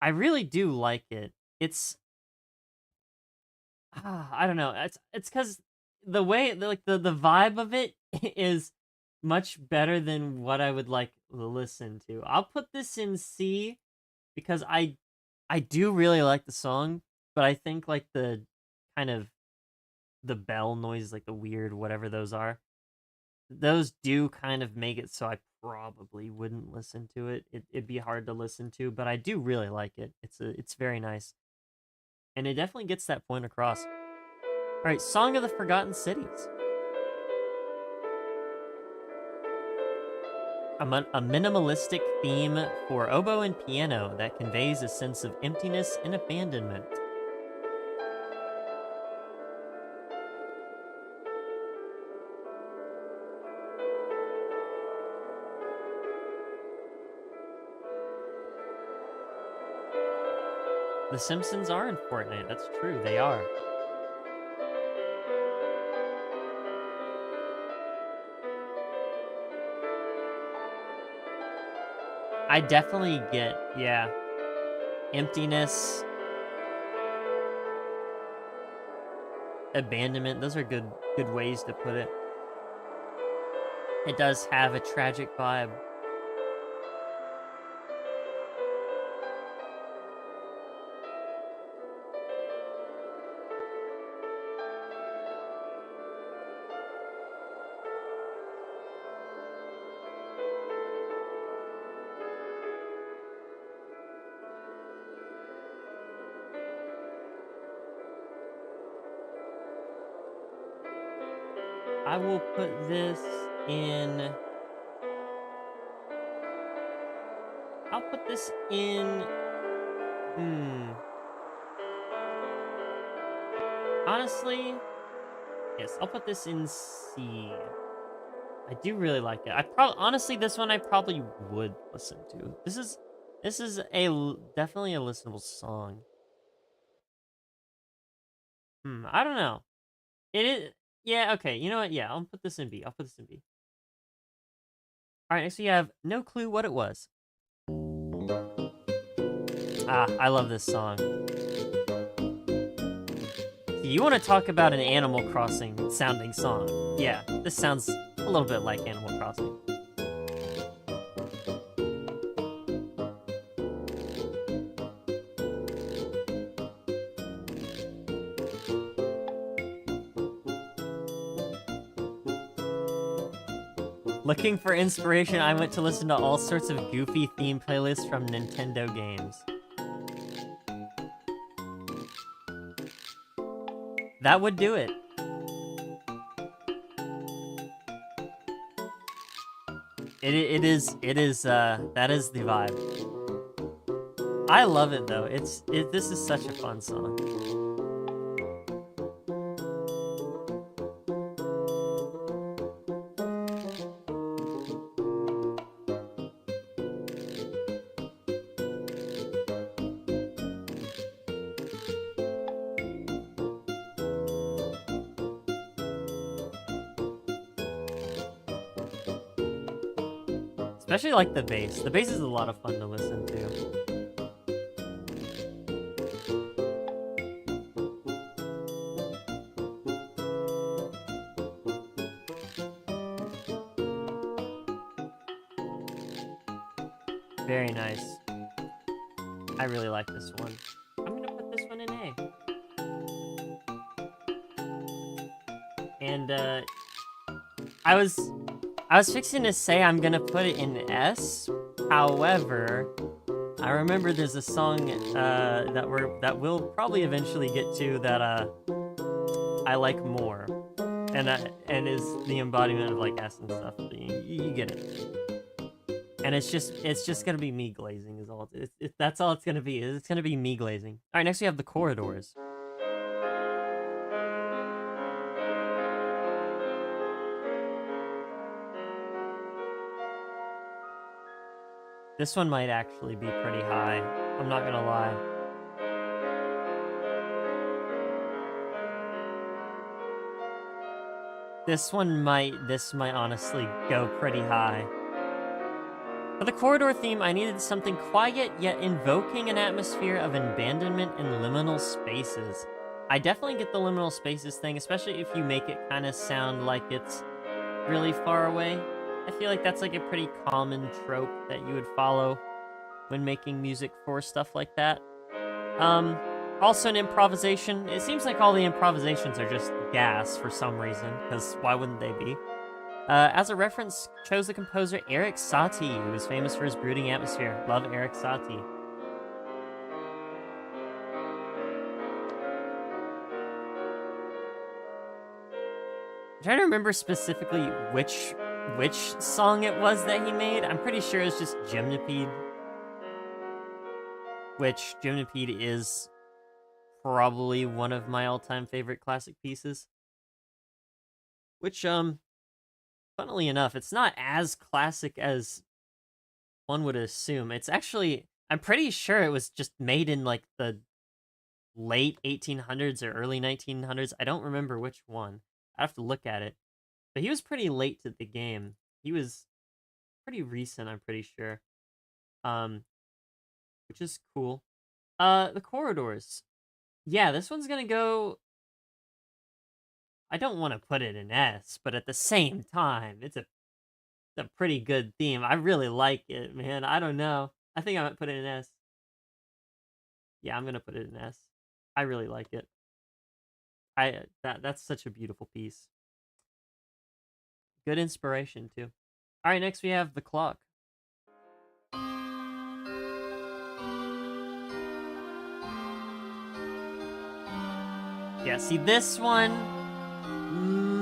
I really do like it. It's I don't know. It's because the way the vibe of it is much better than what I would like listen to. I'll put this in C because I do really like the song, but I think like the kind of the bell noise, like the weird whatever those are, those do kind of make it so I probably wouldn't listen to it. It'd be hard to listen to, but I do really like it. It's very nice. And it definitely gets that point across. All right, Song of the Forgotten Cities. A minimalistic theme for oboe and piano that conveys a sense of emptiness and abandonment. The Simpsons are in Fortnite. That's true. They are. I definitely get, yeah, emptiness, abandonment. Those are good ways to put it. It does have a tragic vibe. I will put this in... I'll put this in... Honestly, yes, I'll put this in C. I do really like it. Honestly, this one I probably would listen to. This is definitely a listenable song. I don't know. It is, yeah, okay, you know what? Yeah, I'll put this in B. I'll put this in B. All right, next we have No Clue What It Was. I love this song. You want to talk about an Animal Crossing sounding song? Yeah, this sounds a little bit like Animal Crossing. Looking for inspiration, I went to listen to all sorts of goofy theme playlists from Nintendo games. That would do it. It is, that is the vibe. I love it though. This is such a fun song. Especially like the bass. The bass is a lot of fun to listen to. Very nice. I really like this one. I'm gonna put this one in A. And I was fixing to say I'm gonna put it in S. However, I remember there's a song that we'll probably eventually get to that I like more, and is the embodiment of like S and stuff. You get it. And it's just gonna be me glazing is all. That's all it's gonna be. It's gonna be me glazing. All right, next we have the corridors. This one might actually be pretty high. I'm not gonna lie. This might honestly go pretty high. For the corridor theme, I needed something quiet yet invoking an atmosphere of abandonment and liminal spaces. I definitely get the liminal spaces thing, especially if you make it kind of sound like it's really far away. I feel like that's like a pretty common trope that you would follow when making music for stuff like that. Also an improvisation. It seems like all the improvisations are just gas for some reason, because why wouldn't they be? As a reference, chose the composer Erik Satie, who is famous for his brooding atmosphere. Love Erik Satie. I'm trying to remember specifically which song it was that he made. I'm pretty sure it's just Gymnopede. Which, Gymnopede is probably one of my all-time favorite classic pieces. Which, funnily enough, it's not as classic as one would assume. It's actually, I'm pretty sure it was just made in, like, the late 1800s or early 1900s. I don't remember which one. I have to look at it. But he was pretty late to the game. He was pretty recent, I'm pretty sure. Which is cool. The corridors. Yeah, this one's gonna go... I don't want to put it in S, but at the same time, it's a pretty good theme. I really like it, man. I don't know. I think I might put it in S. Yeah, I'm gonna put it in S. I really like it. That's such a beautiful piece. Good inspiration too. All right, next we have the clock. Yeah, see, this one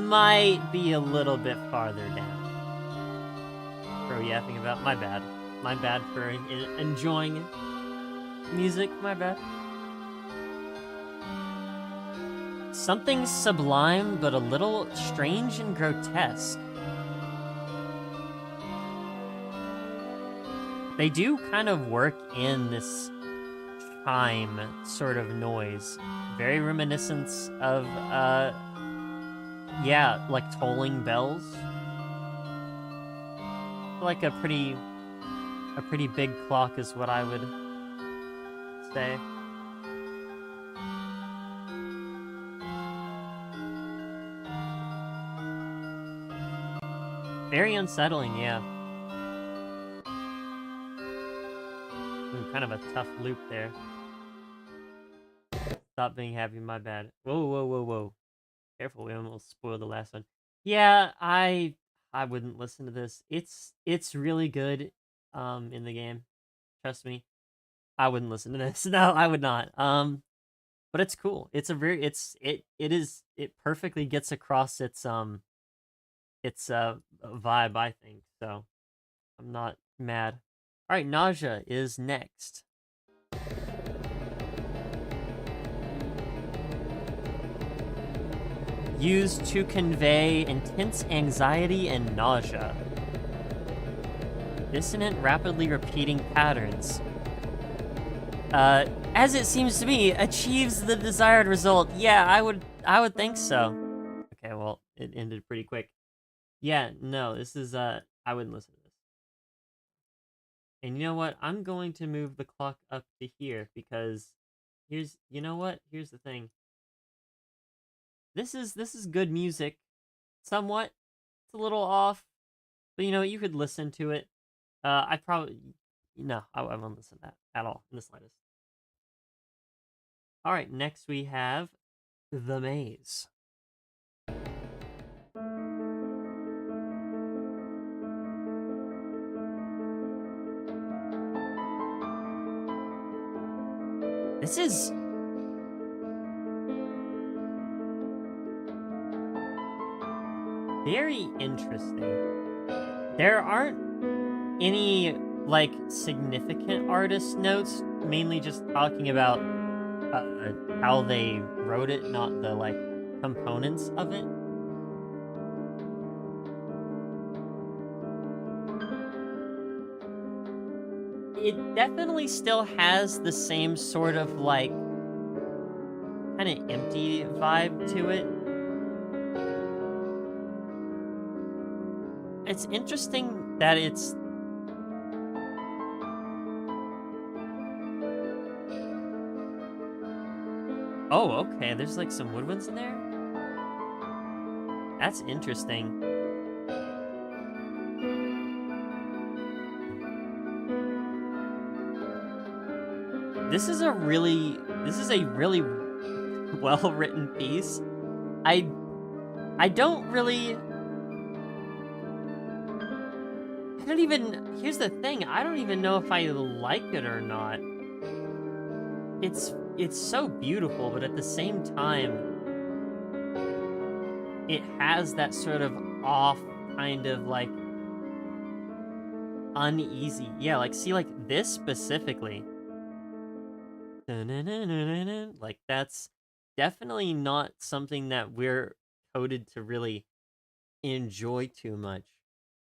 might be a little bit farther down. Bro, yapping about, my bad. My bad for enjoying music, my bad. Something sublime, but a little strange and grotesque. They do kind of work in this chime sort of noise. Very reminiscent of, yeah, like tolling bells. Like a pretty big clock is what I would say. Very unsettling, yeah. Ooh, kind of a tough loop there. Stop being happy, my bad. Whoa, whoa, whoa, whoa. Careful, we almost spoiled the last one. Yeah, I wouldn't listen to this. It's really good in the game. Trust me. I wouldn't listen to this. No, I would not. But it's cool. It's a very it perfectly gets across its vibe, I think. So I'm not mad. All right, nausea is next. Used to convey intense anxiety and nausea. Dissonant, rapidly repeating patterns. As it seems to me, achieves the desired result. Yeah, I would think so. Okay, well, it ended pretty quick. Yeah, no, this is, I wouldn't listen to this. And you know what? I'm going to move the clock up to here because you know what? Here's the thing. This is good music. Somewhat. It's a little off. But you know, you could listen to it. I probably, no, I won't listen to that at all, in the slightest. All right, next we have The Maze. This is... very interesting. There aren't any, like, significant artist notes, mainly just talking about how they wrote it, not the, like, components of it. It definitely still has the same sort of, like, kind of empty vibe to it. It's interesting that it's... oh, okay, there's like some woodwinds in there? That's interesting. This is a really well-written piece. I don't even... here's the thing, I don't even know if I like it or not. It's so beautiful, but at the same time, it has that sort of off, kind of like uneasy. Yeah, like see, like this specifically. Like that's definitely not something that we're coded to really enjoy too much.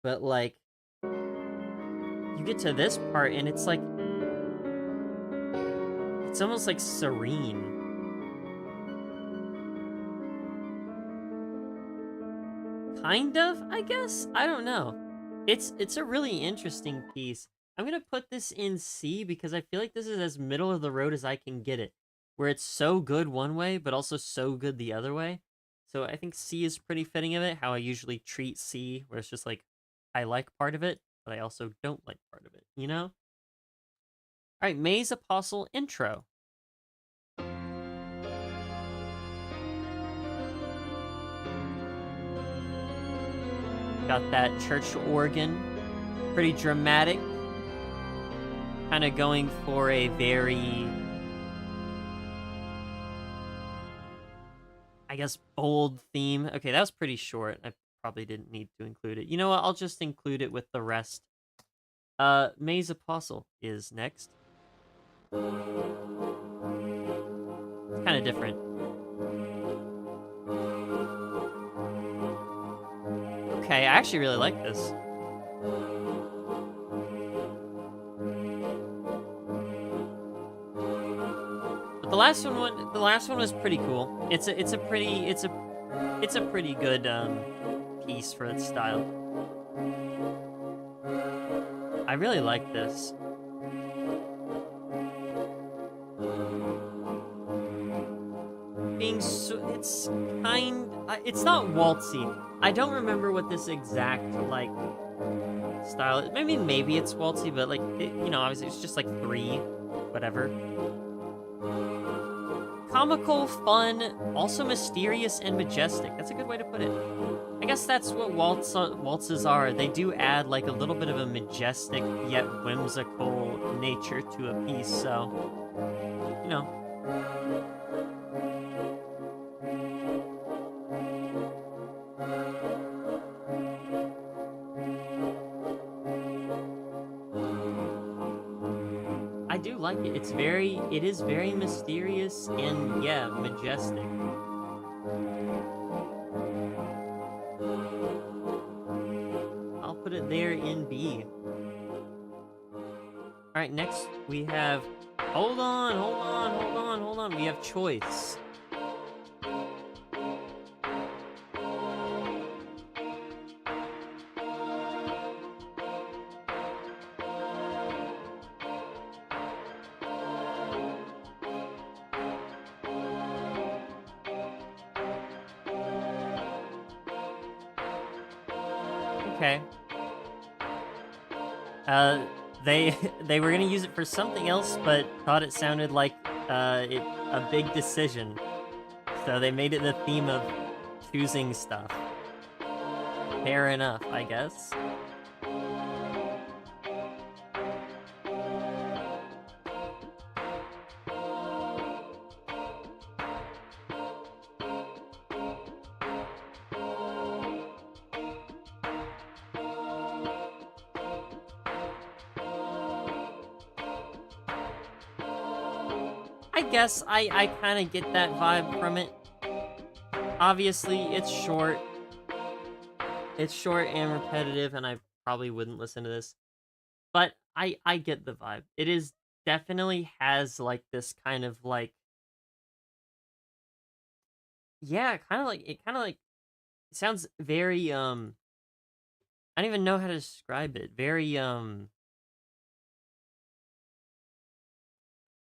But like, you get to this part and it's like, it's almost like serene. Kind of, I guess? I don't know. It's a really interesting piece. I'm gonna put this in C because I feel like this is as middle of the road as I can get it. Where it's so good one way, but also so good the other way. So I think C is pretty fitting of it, how I usually treat C, where it's just like, I like part of it, but I also don't like part of it, you know? Alright, May's Apostle intro. Got that church organ. Pretty dramatic. Kind of going for a very, I guess, bold theme. Okay, that was pretty short. I probably didn't need to include it. You know what? I'll just include it with the rest. May's Apostle is next. It's kind of different. Okay, I actually really like this. But the last one was pretty cool. It's a pretty good piece for its style. I really like this. It's not waltzy. I don't remember what this exact, like, style is. Maybe it's waltzy, but, like, you know, obviously it's just, like, 3, whatever. Comical, fun, also mysterious and majestic. That's a good way to put it. I guess that's what waltzes are. They do add, like, a little bit of a majestic yet whimsical nature to a piece, so, you know. I do like it. It is very mysterious and, yeah, majestic. I'll put it there in B. Alright, next we have... hold on. We have choice. Okay. They were gonna use it for something else, but thought it sounded like a big decision. So they made it the theme of choosing stuff. Fair enough, I guess. I guess I kind of get that vibe from it. Obviously, it's short. It's short and repetitive, and I probably wouldn't listen to this. But I get the vibe. It is definitely has like this kind of like, yeah, kind of like it sounds very I don't even know how to describe it. Very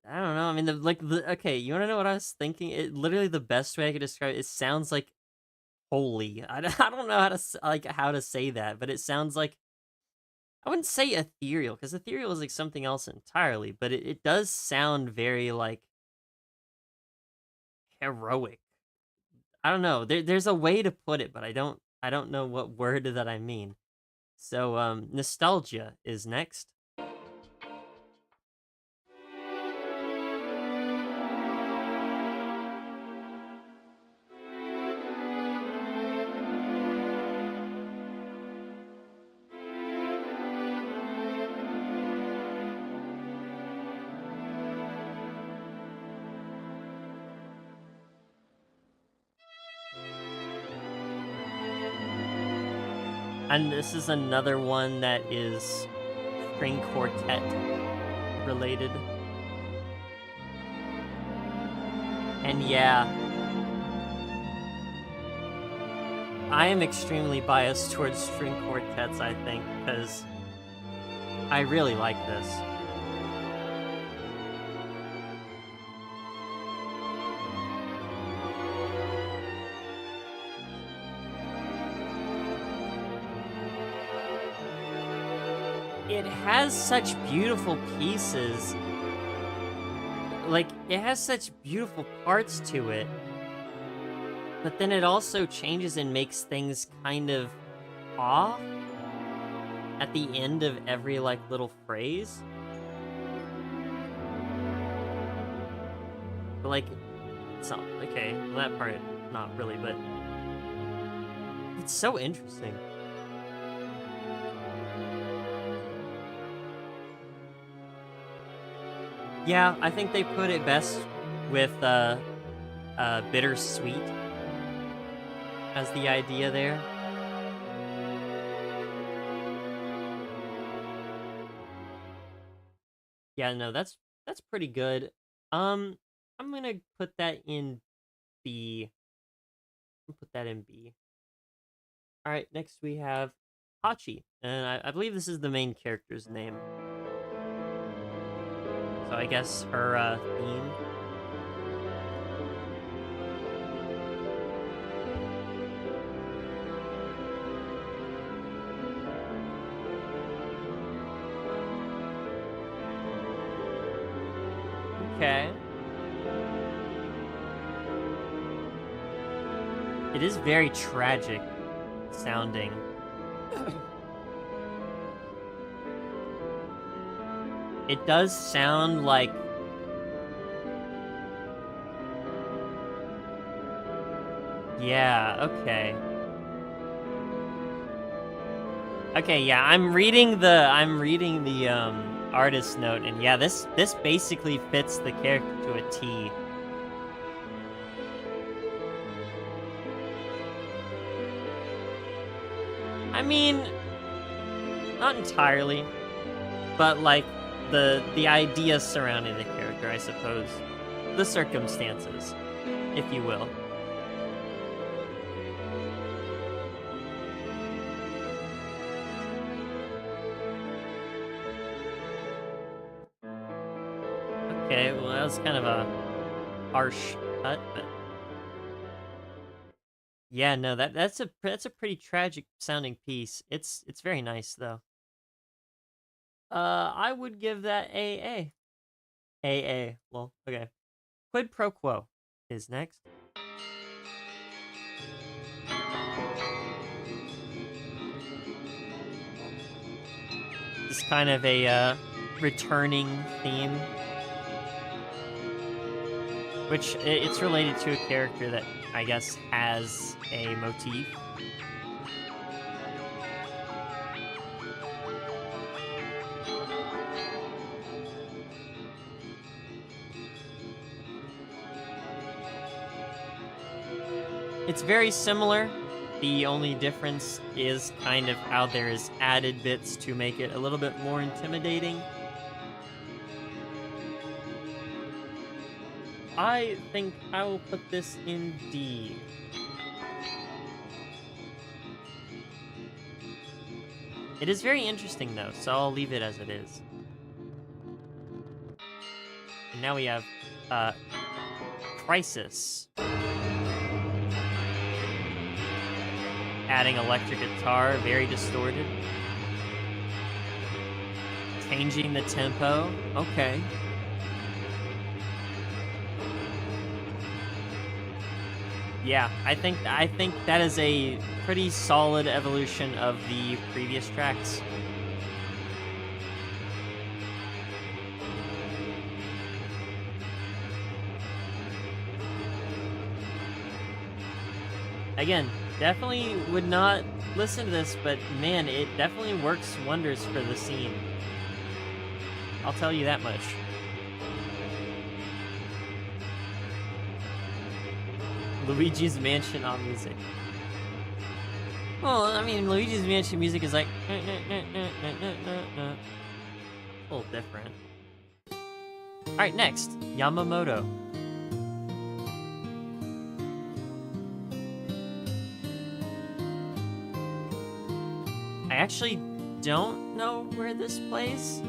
I don't know. I mean, okay, you want to know what I was thinking? It literally the best way I could describe it. It sounds like holy. I don't know how to like how to say that, but it sounds like I wouldn't say ethereal because ethereal is like something else entirely, but it does sound very like heroic. I don't know. There's a way to put it, but I don't know what word that I mean. So nostalgia is next. And this is another one that is string quartet related. And yeah, I am extremely biased towards string quartets, I think, because I really like this. It has such beautiful pieces. Like, it has such beautiful parts to it. But then it also changes and makes things kind of off at the end of every, like, little phrase. But, like, it's not, okay, well, that part, not really, but it's so interesting. Yeah, I think they put it best with, bittersweet as the idea there. Yeah, no, that's pretty good. I'm gonna put that in B. Put that in B. All right, next we have Hachi, and I believe this is the main character's name. So I guess her theme. Okay. It is very tragic sounding. It does sound like yeah, okay. Okay, yeah, I'm reading the artist note, and yeah, this basically fits the character to a T. I mean, not entirely, but like the idea surrounding the character, I suppose. The circumstances, if you will. Okay, well that was kind of a harsh cut, but yeah, no, that's a pretty tragic sounding piece. It's very nice though. I would give that A. Well, okay. Quid pro quo is next. It's kind of a returning theme, which it's related to a character that I guess has a motif. It's very similar. The only difference is kind of how there's added bits to make it a little bit more intimidating. I think I will put this in D. It is very interesting though, so I'll leave it as it is. And now we have Crisis. Adding electric guitar, very distorted. Changing the tempo, okay. Yeah, I think that is a pretty solid evolution of the previous tracks. Again, definitely would not listen to this, but man, it definitely works wonders for the scene. I'll tell you that much. Luigi's Mansion on music. Well, I mean, Luigi's Mansion music is like a little different. Alright, next, Yamamoto. I actually don't know where this plays.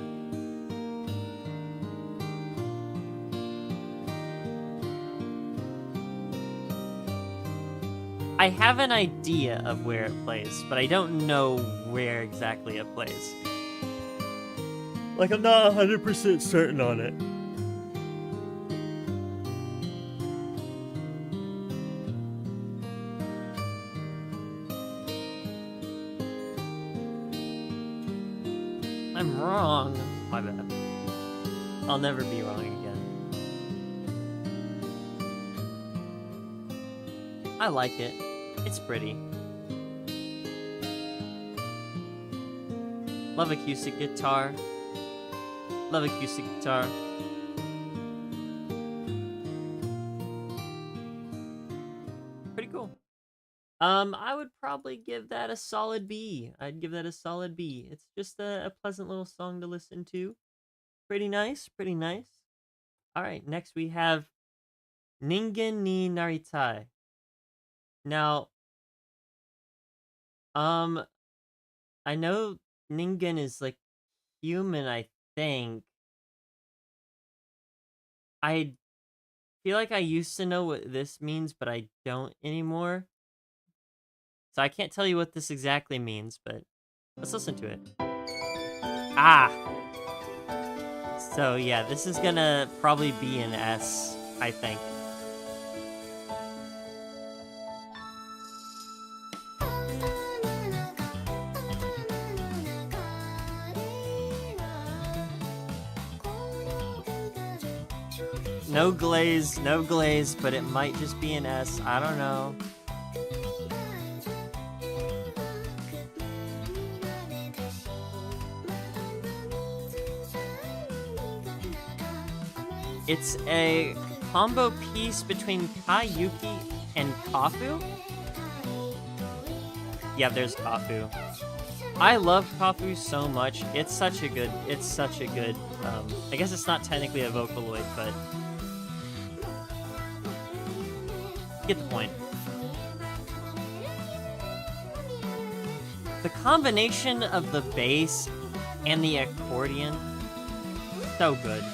I have an idea of where it plays, but I don't know where exactly it plays. Like, I'm not 100% certain on it. I'm wrong. My bad. I'll never be wrong again. I like it. It's pretty. Love acoustic guitar. Love acoustic guitar. Pretty cool. I would probably give that a solid B. I'd give that a solid B. It's just a pleasant little song to listen to. Pretty nice, pretty nice. Alright, next we have Ningen ni Naritai. Now, I know Ningen is like human, I think. I feel like I used to know what this means, but I don't anymore. So I can't tell you what this exactly means, but let's listen to it. Ah! So yeah, this is gonna probably be an S, I think. No glaze, but it might just be an S. I don't know. It's a combo piece between q.u.q and Kafu. Yeah, there's Kafu. I love Kafu so much. It's such a good, I guess it's not technically a Vocaloid, but get the point. The combination of the bass and the accordion, so good.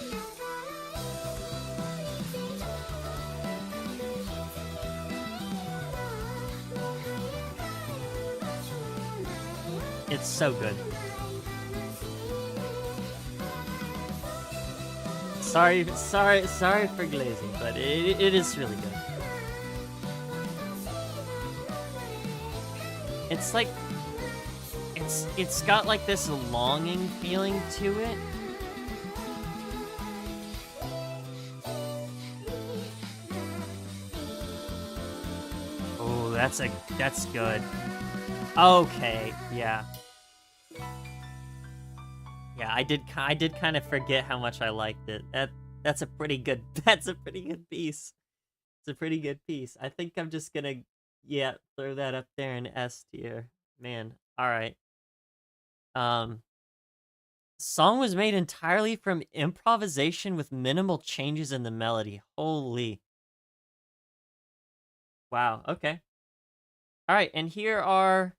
It's so good. Sorry for glazing, but it is really good. It's like, it's got like this longing feeling to it. Oh, that's good. Okay, yeah. Yeah, I did kind of forget how much I liked it. That's a pretty good piece. It's a pretty good piece. I think I'm just gonna Yeah, throw that up there in S tier. Man, alright. Song was made entirely from improvisation with minimal changes in the melody. Holy. Wow, okay. Alright, and here are...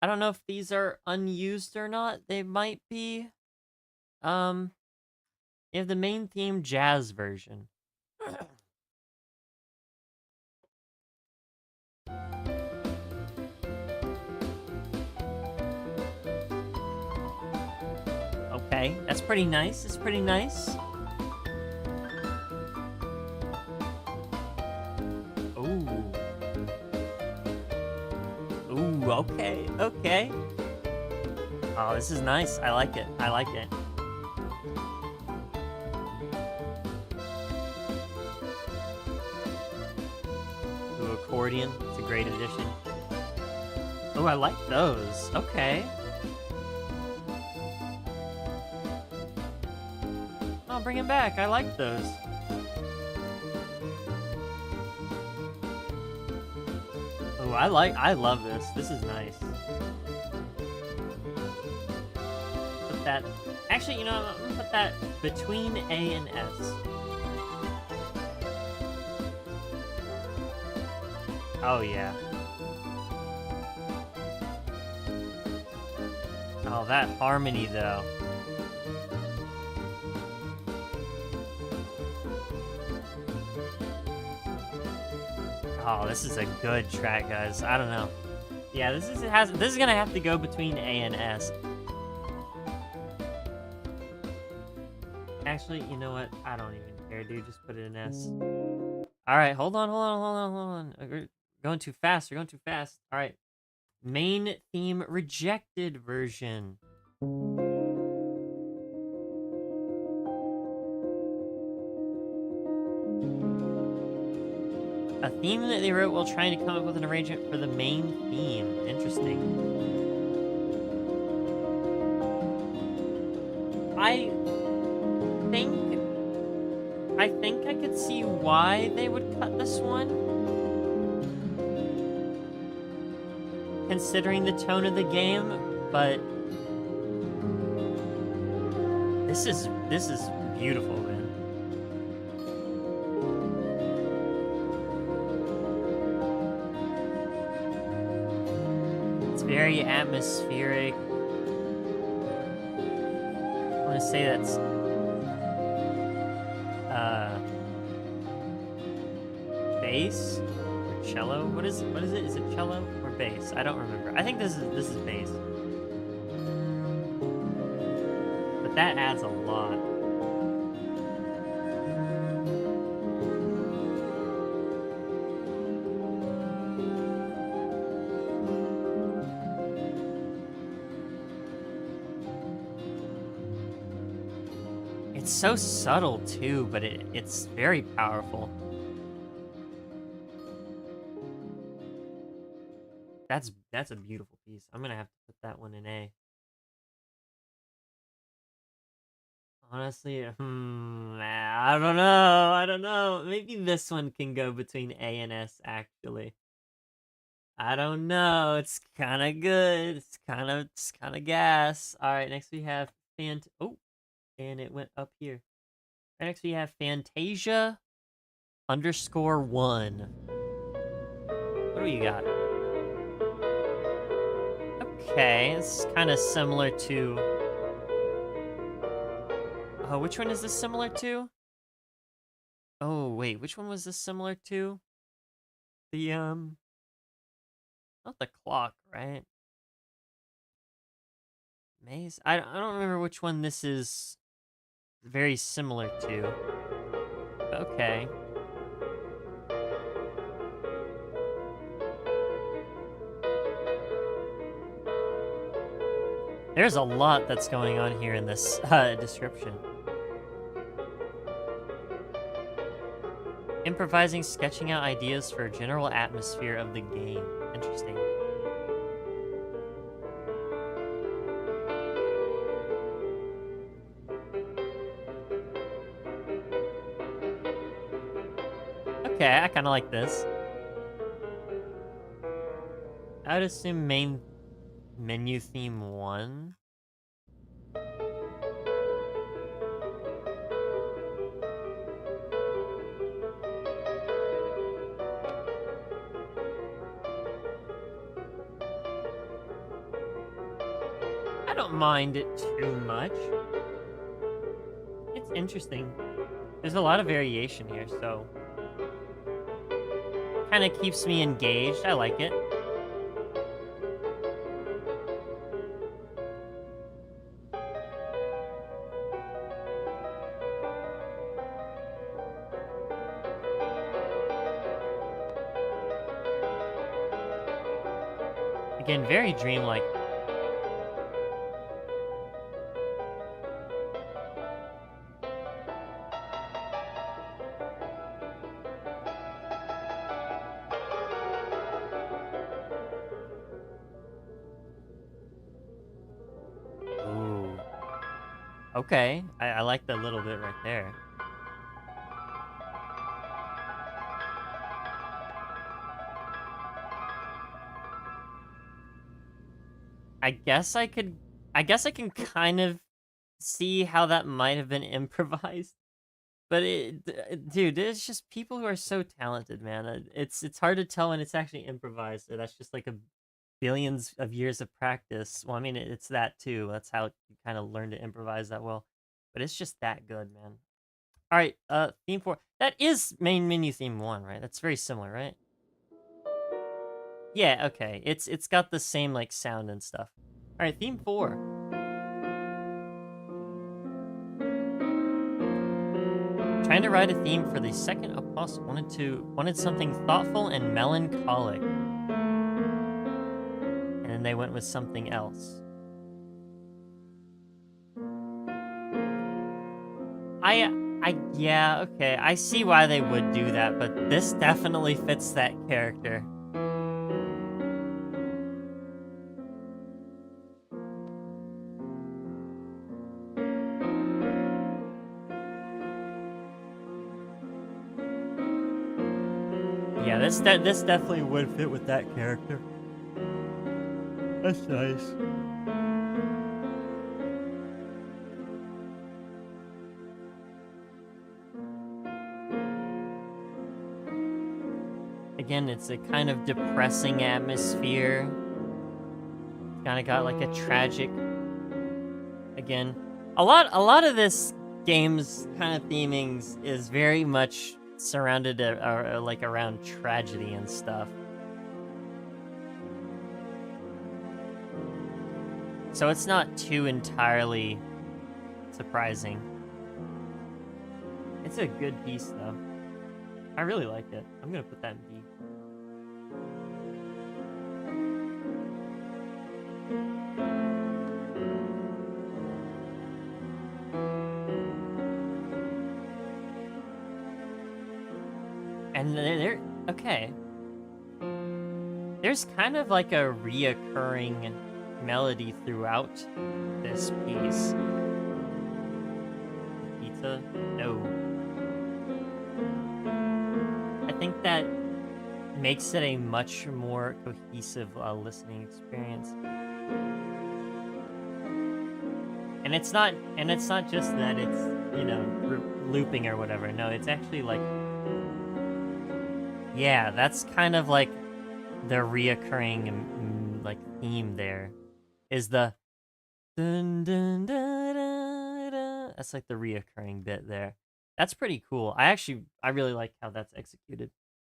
I don't know if these are unused or not. They might be. You have the main theme jazz version. Okay, that's pretty nice. It's pretty nice. Ooh. Ooh, okay, okay. Oh, this is nice. I like it. I like it. Ooh, accordion. It's a great addition. Oh, I like those. Okay. I'll bring him back. I like those. Oh, I love this. This is nice. Put that, actually, you know, I'm gonna put that between A and S. Oh, yeah. Oh, that harmony, though. Oh, this is a good track, guys. I don't know. Yeah, this is gonna have to go between A and S. Actually, you know what? I don't even care, dude. Just put it in S. All right, hold on. We're going too fast. We're going too fast. All right. Main theme rejected version. A theme that they wrote while trying to come up with an arrangement for the main theme. Interesting. I think I could see why they would cut this one. Considering the tone of the game, but this is beautiful, man. It's very atmospheric. I want to say that's bass or cello. What is it? Is it cello or bass? I don't remember. I think this is bass. But that adds a lot. It's so subtle too, but it's very powerful. That's a beautiful piece. I'm gonna have to put that one in A. Honestly, I don't know. I don't know. Maybe this one can go between A and S, actually. I don't know. It's kind of good. It's kind of gas. All right, next we have oh, and it went up here. Next we have Fantasia _1. What do you got? Okay, it's kind of similar to... Oh, which one is this similar to? Oh, wait, which one was this similar to? The, not the clock, right? Maze? I don't remember which one this is very similar to. Okay. There's a lot that's going on here in this description. Improvising, sketching out ideas for a general atmosphere of the game. Interesting. Okay, I kind of like this. I would assume main menu theme 1. I don't mind it too much. It's interesting. There's a lot of variation here, so kind of keeps me engaged. I like it. Again, very dreamlike. Ooh. Okay, I like that little bit right there. I guess I can kind of see how that might have been improvised. But dude, there's just people who are so talented, man. It's hard to tell when it's actually improvised, or that's just like a billions of years of practice. Well, I mean, it's that too. That's how you kind of learn to improvise that well. But it's just that good, man. All right, theme 4. That is main menu theme 1, right? That's very similar, right? Yeah, okay. It's got the same like sound and stuff. All right, theme 4. Trying to write a theme for the second apostle. Wanted something thoughtful and melancholic. And then they went with something else. Yeah, okay. I see why they would do that, but this definitely fits that character. Yeah, this definitely would fit with that character. That's nice. Again, it's a kind of depressing atmosphere. It's kind of got like a tragic. Again, a lot of this game's kind of themings is very much surrounded like around tragedy and stuff. So it's not too entirely surprising. It's a good piece though. I really like it. I'm gonna put that in B. And there, okay. There's kind of like a reoccurring melody throughout this piece. Pizza? No. I think that makes it a much more cohesive listening experience. And it's not just that it's, you know, looping or whatever. No, it's actually like, yeah, that's kind of like the reoccurring like theme there is the dun, dun, dun, dun, dun. That's like the reoccurring bit there. That's pretty cool. I really like how that's executed.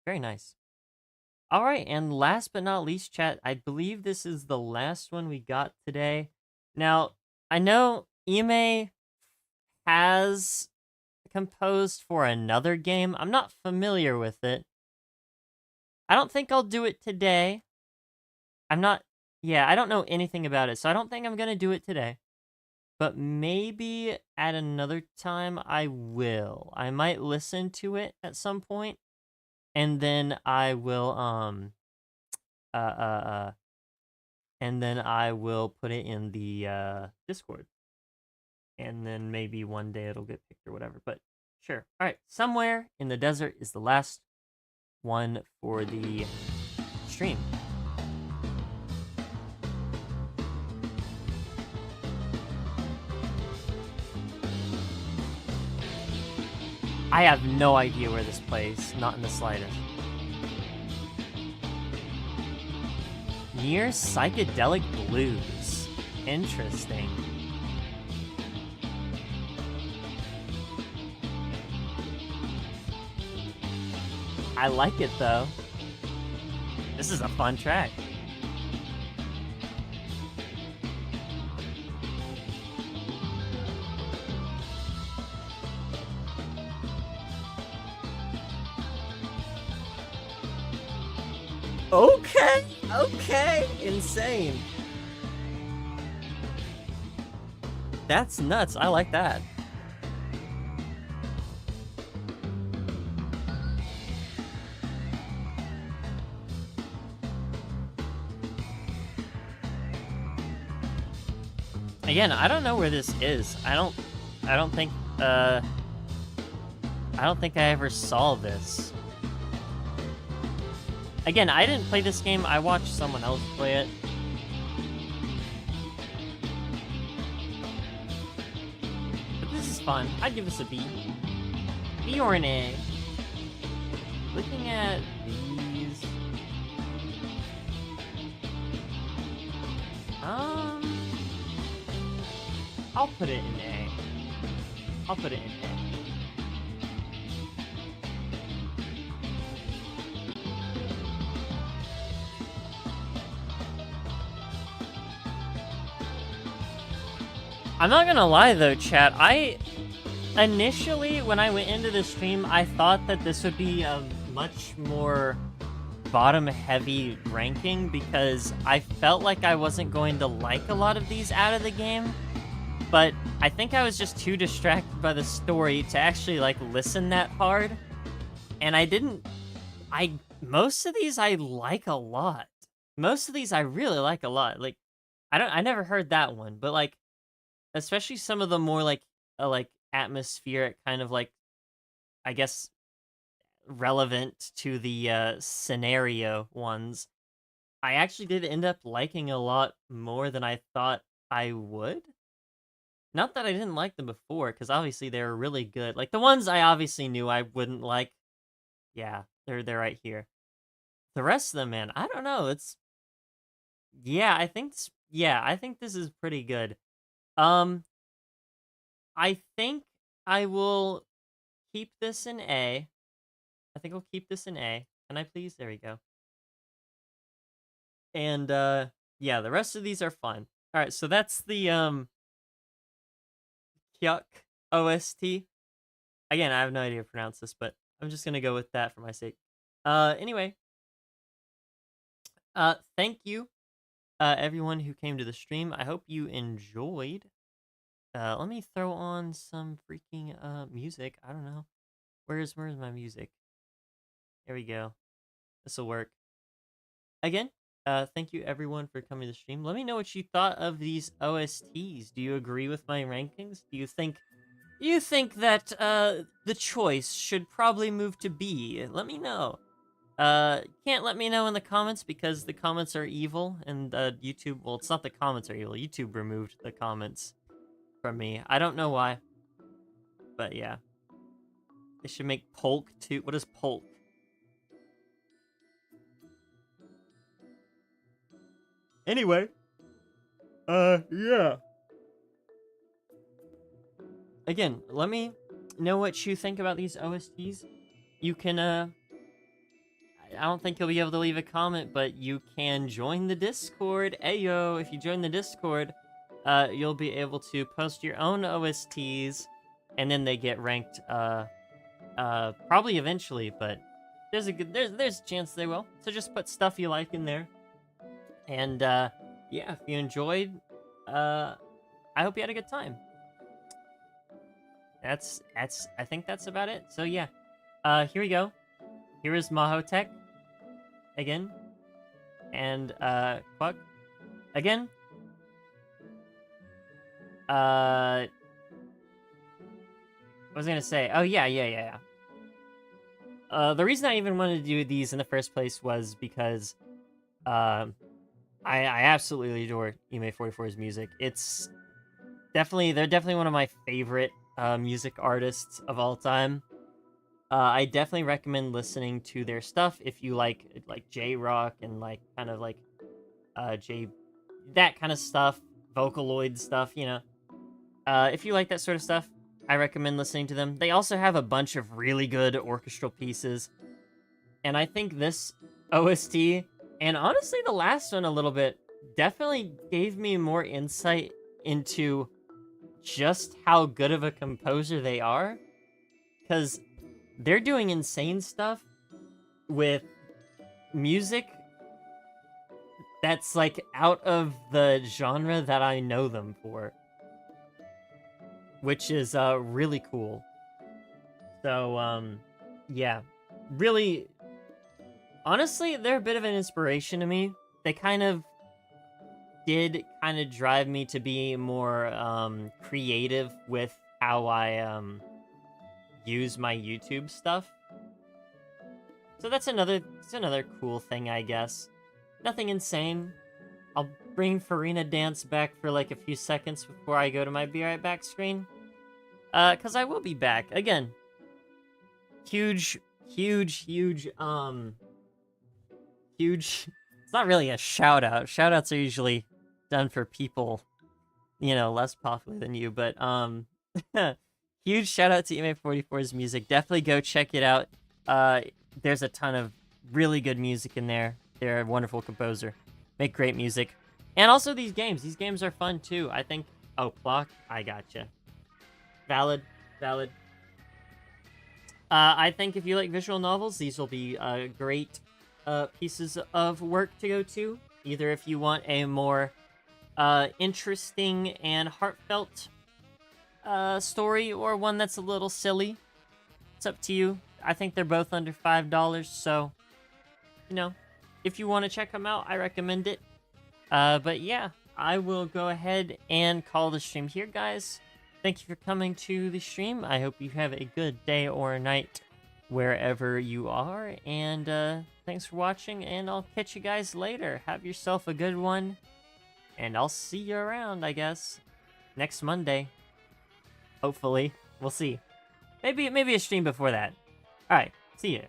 Very nice. All right, and last but not least, chat, I believe this is the last one we got today. Now, I know Ime has composed for another game. I'm not familiar with it. I don't think I'll do it today. I don't know anything about it, so I don't think I'm gonna do it today. But maybe at another time I will. I might listen to it at some point, and then I will and then I will put it in the Discord. And then maybe one day it'll get picked or whatever. But sure. All right, Somewhere in the Desert is the last one for the stream. I have no idea where this plays, not in the slightest. Near Psychedelic Blues. Interesting. I like it though. This is a fun track. Okay, insane. That's nuts, I like that. Again, I don't know where this is. I don't think I ever saw this. Again, I didn't play this game, I watched someone else play it. But this is fun. I'd give this a B. B or an A. Looking at these... I'll put it in A. I'll put it in A. I'm not gonna lie though, chat, initially, when I went into the stream, I thought that this would be a much more bottom-heavy ranking because I felt like I wasn't going to like a lot of these out of the game, but I think I was just too distracted by the story to actually, like, listen that hard, and most of these I like a lot. Most of these I really like a lot. Like, I never heard that one, but, like, especially some of the more, like atmospheric, kind of, like, I guess, relevant to the, scenario ones, I actually did end up liking a lot more than I thought I would. Not that I didn't like them before, because obviously they were really good. Like, the ones I obviously knew I wouldn't like, yeah, they're right here. The rest of them, man, I don't know, yeah, I think this is pretty good. I think I will keep this in A. I think I'll keep this in A. Can I please? There we go. And, yeah, the rest of these are fun. Alright, so that's the, q.u.q OST. Again, I have no idea how to pronounce this, but I'm just gonna go with that for my sake. Anyway. Thank you, everyone who came to the stream. I hope you enjoyed. Let me throw on some freaking, music. I don't know. Where's my music? There we go. This'll work. Again, thank you everyone for coming to the stream. Let me know what you thought of these OSTs. Do you agree with my rankings? Do you think that the choice should probably move to B? Let me know. Can't let me know in the comments because the comments are evil and YouTube, well, it's not the comments are evil. YouTube removed the comments from me. I don't know why. But yeah. They should make Polk too. What is Polk? Anyway. Yeah. Again, let me know what you think about these OSTs. You can, I don't think you'll be able to leave a comment, but you can join the Discord. Ayo, if you join the Discord, you'll be able to post your own OSTs, and then they get ranked, probably eventually, but there's a chance they will. So just put stuff you like in there. And, yeah, if you enjoyed, I hope you had a good time. I think that's about it. So yeah, here we go. Here is MAHOUTEQ again, and q.u.q again. What was I gonna say? Oh yeah. The reason I even wanted to do these in the first place was because, I absolutely adore Yume44's music. They're definitely one of my favorite music artists of all time. I definitely recommend listening to their stuff if you like J-rock and like kind of like J that kind of stuff, Vocaloid stuff, you know. If you like that sort of stuff, I recommend listening to them. They also have a bunch of really good orchestral pieces. And I think this OST, and honestly the last one a little bit, definitely gave me more insight into just how good of a composer they are. Because they're doing insane stuff with music that's like out of the genre that I know them for, which is really cool. So yeah, really, honestly, they're a bit of an inspiration to me. They did kind of drive me to be more creative with how I use my YouTube stuff. So that's another cool thing, I guess. Nothing insane. I'll bring Farina Dance back for like a few seconds before I go to my Be Right Back screen. Cause I will be back. Again, huge, huge, huge, huge. It's not really a shout out. Shout outs are usually done for people, you know, less popular than you, but, huge shout out to EMA44's music. Definitely go check it out. There's a ton of really good music in there. They're a wonderful composer. Make great music. And also these games. These games are fun too. I think... Oh, clock. I gotcha. Valid. Valid. I think if you like visual novels, these will be great pieces of work to go to. Either if you want a more interesting and heartfelt story, or one that's a little silly. It's up to you. I think they're both under $5, so, you know, if you want to check them out, I recommend it. But yeah, I will go ahead and call the stream here, guys. Thank you for coming to the stream. I hope you have a good day or night wherever you are. And thanks for watching, and I'll catch you guys later. Have yourself a good one. And I'll see you around, I guess, next Monday. Hopefully. We'll see. Maybe a stream before that. Alright, see ya.